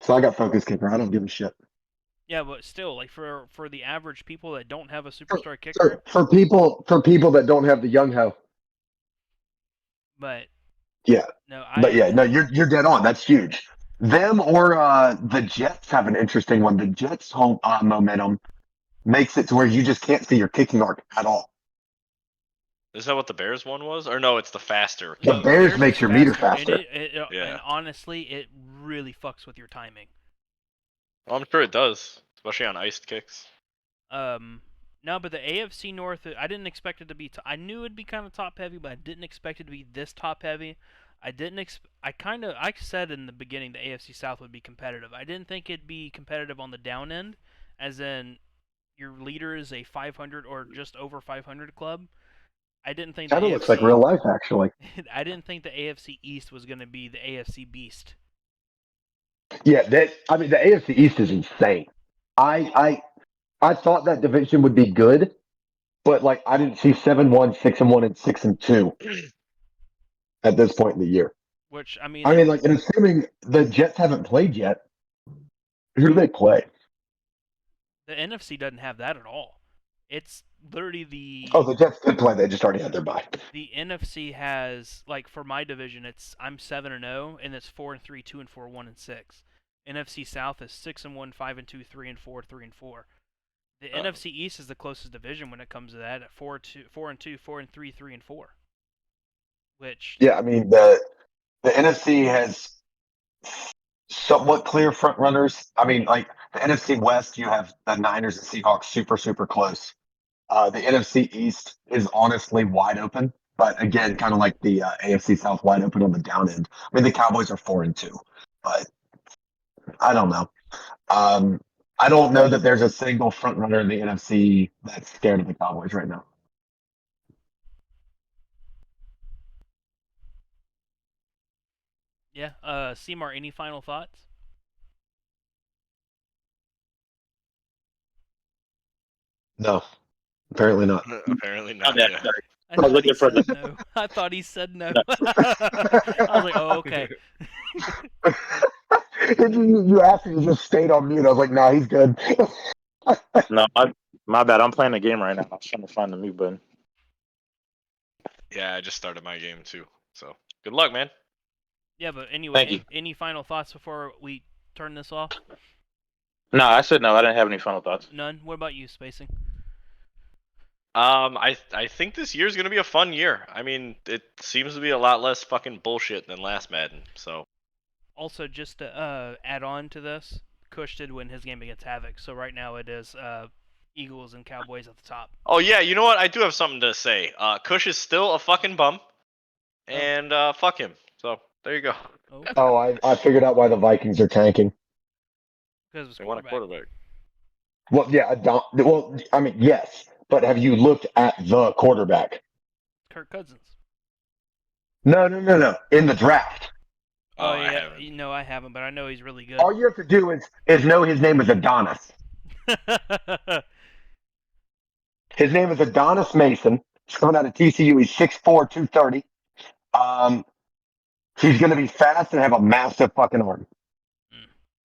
[SPEAKER 3] so I got focus kicker. I don't give a shit.
[SPEAKER 1] Yeah, but still, like for the average people that don't have a
[SPEAKER 3] For,
[SPEAKER 1] superstar kicker,
[SPEAKER 3] for people that don't have the young ho.
[SPEAKER 1] but
[SPEAKER 3] Yeah.
[SPEAKER 1] no,
[SPEAKER 3] But yeah, no, you're dead on. That's huge. Them or the Jets have an interesting one. The Jets' home momentum makes it to where you just can't see your kicking arc at all.
[SPEAKER 2] Is that what the Bears one was? Or no, it's the faster.
[SPEAKER 3] The
[SPEAKER 1] no,
[SPEAKER 3] Bears
[SPEAKER 1] theirs
[SPEAKER 3] makes
[SPEAKER 1] is
[SPEAKER 3] your meter
[SPEAKER 1] and
[SPEAKER 3] faster.
[SPEAKER 2] Yeah.
[SPEAKER 1] and honestly, it really fucks with your timing.
[SPEAKER 2] Well, I'm sure it does, especially on iced kicks.
[SPEAKER 1] No, but the AFC North, I didn't expect it to be. I knew it'd be kind of top heavy, but I didn't expect it to be this top heavy. I didn't. I said in the beginning the AFC South would be competitive. I didn't think it'd be competitive on the down end, as in your leader is a 500 or just over 500 club. I didn't think the
[SPEAKER 3] Kind of
[SPEAKER 1] AFC.
[SPEAKER 3] looks like real life, actually.
[SPEAKER 1] I didn't think the AFC East was going to be the AFC Beast.
[SPEAKER 3] Yeah, the AFC East is insane. I thought that division would be good, but like I didn't see 7-1, 6-1, and 6-2 at this point in the year.
[SPEAKER 1] Which I mean,
[SPEAKER 3] Like, and assuming the Jets haven't played yet, who do they play?
[SPEAKER 1] the NFC doesn't have that at all. It's literally the
[SPEAKER 3] Oh, the Jets did play. They just already had their bye.
[SPEAKER 1] the NFC has, like, for my division, I'm 7-0, and it's 4-3, 2-4, 1-6. NFC South is 6-1, 5-2, 3-4, 3-4. The NFC East is the closest division when it comes to that at 4-2, 4-2, 4-3, 3-4. Which
[SPEAKER 3] Yeah, I mean the NFC has somewhat clear front runners. I mean, like the NFC West, you have the Niners and Seahawks super close. The NFC East is honestly wide open, but again, kind of like the AFC South, wide open on the down end. I mean, the Cowboys are 4-2, but I don't know. I don't know that there's a single front runner in the NFC that's scared of the Cowboys right now.
[SPEAKER 1] yeah, C-Mart, any final thoughts?
[SPEAKER 3] No, apparently not.
[SPEAKER 2] Apparently
[SPEAKER 5] Not
[SPEAKER 2] not.
[SPEAKER 5] that.
[SPEAKER 2] Yeah.
[SPEAKER 1] I
[SPEAKER 5] I was
[SPEAKER 1] thought he
[SPEAKER 5] looking for
[SPEAKER 1] said
[SPEAKER 5] the.
[SPEAKER 1] no. I thought he said no.
[SPEAKER 5] No.
[SPEAKER 1] I was like, oh, okay.
[SPEAKER 3] You asked me to just stayed on mute. I was like, nah, he's good.
[SPEAKER 5] No, my bad. I'm playing a game right now. I was trying to find the mute button.
[SPEAKER 2] Yeah, I just started my game too. So good luck, man.
[SPEAKER 1] Yeah, but anyway,
[SPEAKER 5] Thank you.
[SPEAKER 1] any final thoughts before we turn this off?
[SPEAKER 5] No, I said no. I didn't have any final thoughts.
[SPEAKER 1] None. What about you, Spacing?
[SPEAKER 2] I think this year's gonna be a fun year. I mean, it seems to be a lot less fucking bullshit than last Madden. So
[SPEAKER 1] Also, just to add on to this, Kush did win his game against Havoc, so right now it is Eagles and Cowboys at the top.
[SPEAKER 2] oh yeah, you know what? I do have something to say. Kush is still a fucking bum, and fuck him. So there you go.
[SPEAKER 1] Okay.
[SPEAKER 3] Oh, I figured out why the Vikings are tanking.
[SPEAKER 1] Because it's
[SPEAKER 2] They want a quarterback.
[SPEAKER 3] Well, yeah, well, I mean, yes, but have you looked at the quarterback?
[SPEAKER 1] Kirk Cousins.
[SPEAKER 3] No. In the draft.
[SPEAKER 1] Oh
[SPEAKER 2] I
[SPEAKER 1] yeah,
[SPEAKER 2] haven't.
[SPEAKER 1] no, I haven't, but I know he's really good.
[SPEAKER 3] All you have to do is know his name is Adonis. His name is Adonis Mason. He's coming out of TCU. He's 6'4", 230. Um, he's going to be fast and have a massive fucking arm.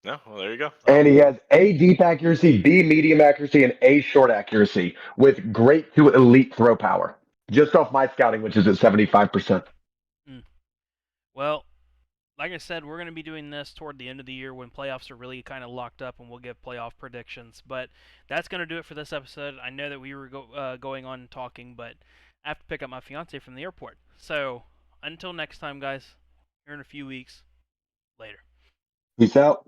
[SPEAKER 2] No, well, there you go.
[SPEAKER 3] And he has A, deep accuracy, B, medium accuracy, and A, short accuracy with great to elite throw power. Just off my scouting, which is at 75%.
[SPEAKER 1] Well, like I said, we're going to be doing this toward the end of the year when playoffs are really kind of locked up, and we'll give playoff predictions. But that's going to do it for this episode. I know that we were going on talking, but I have to pick up my fiance from the airport. So until next time, guys, here in a few weeks. Later.
[SPEAKER 3] Peace out.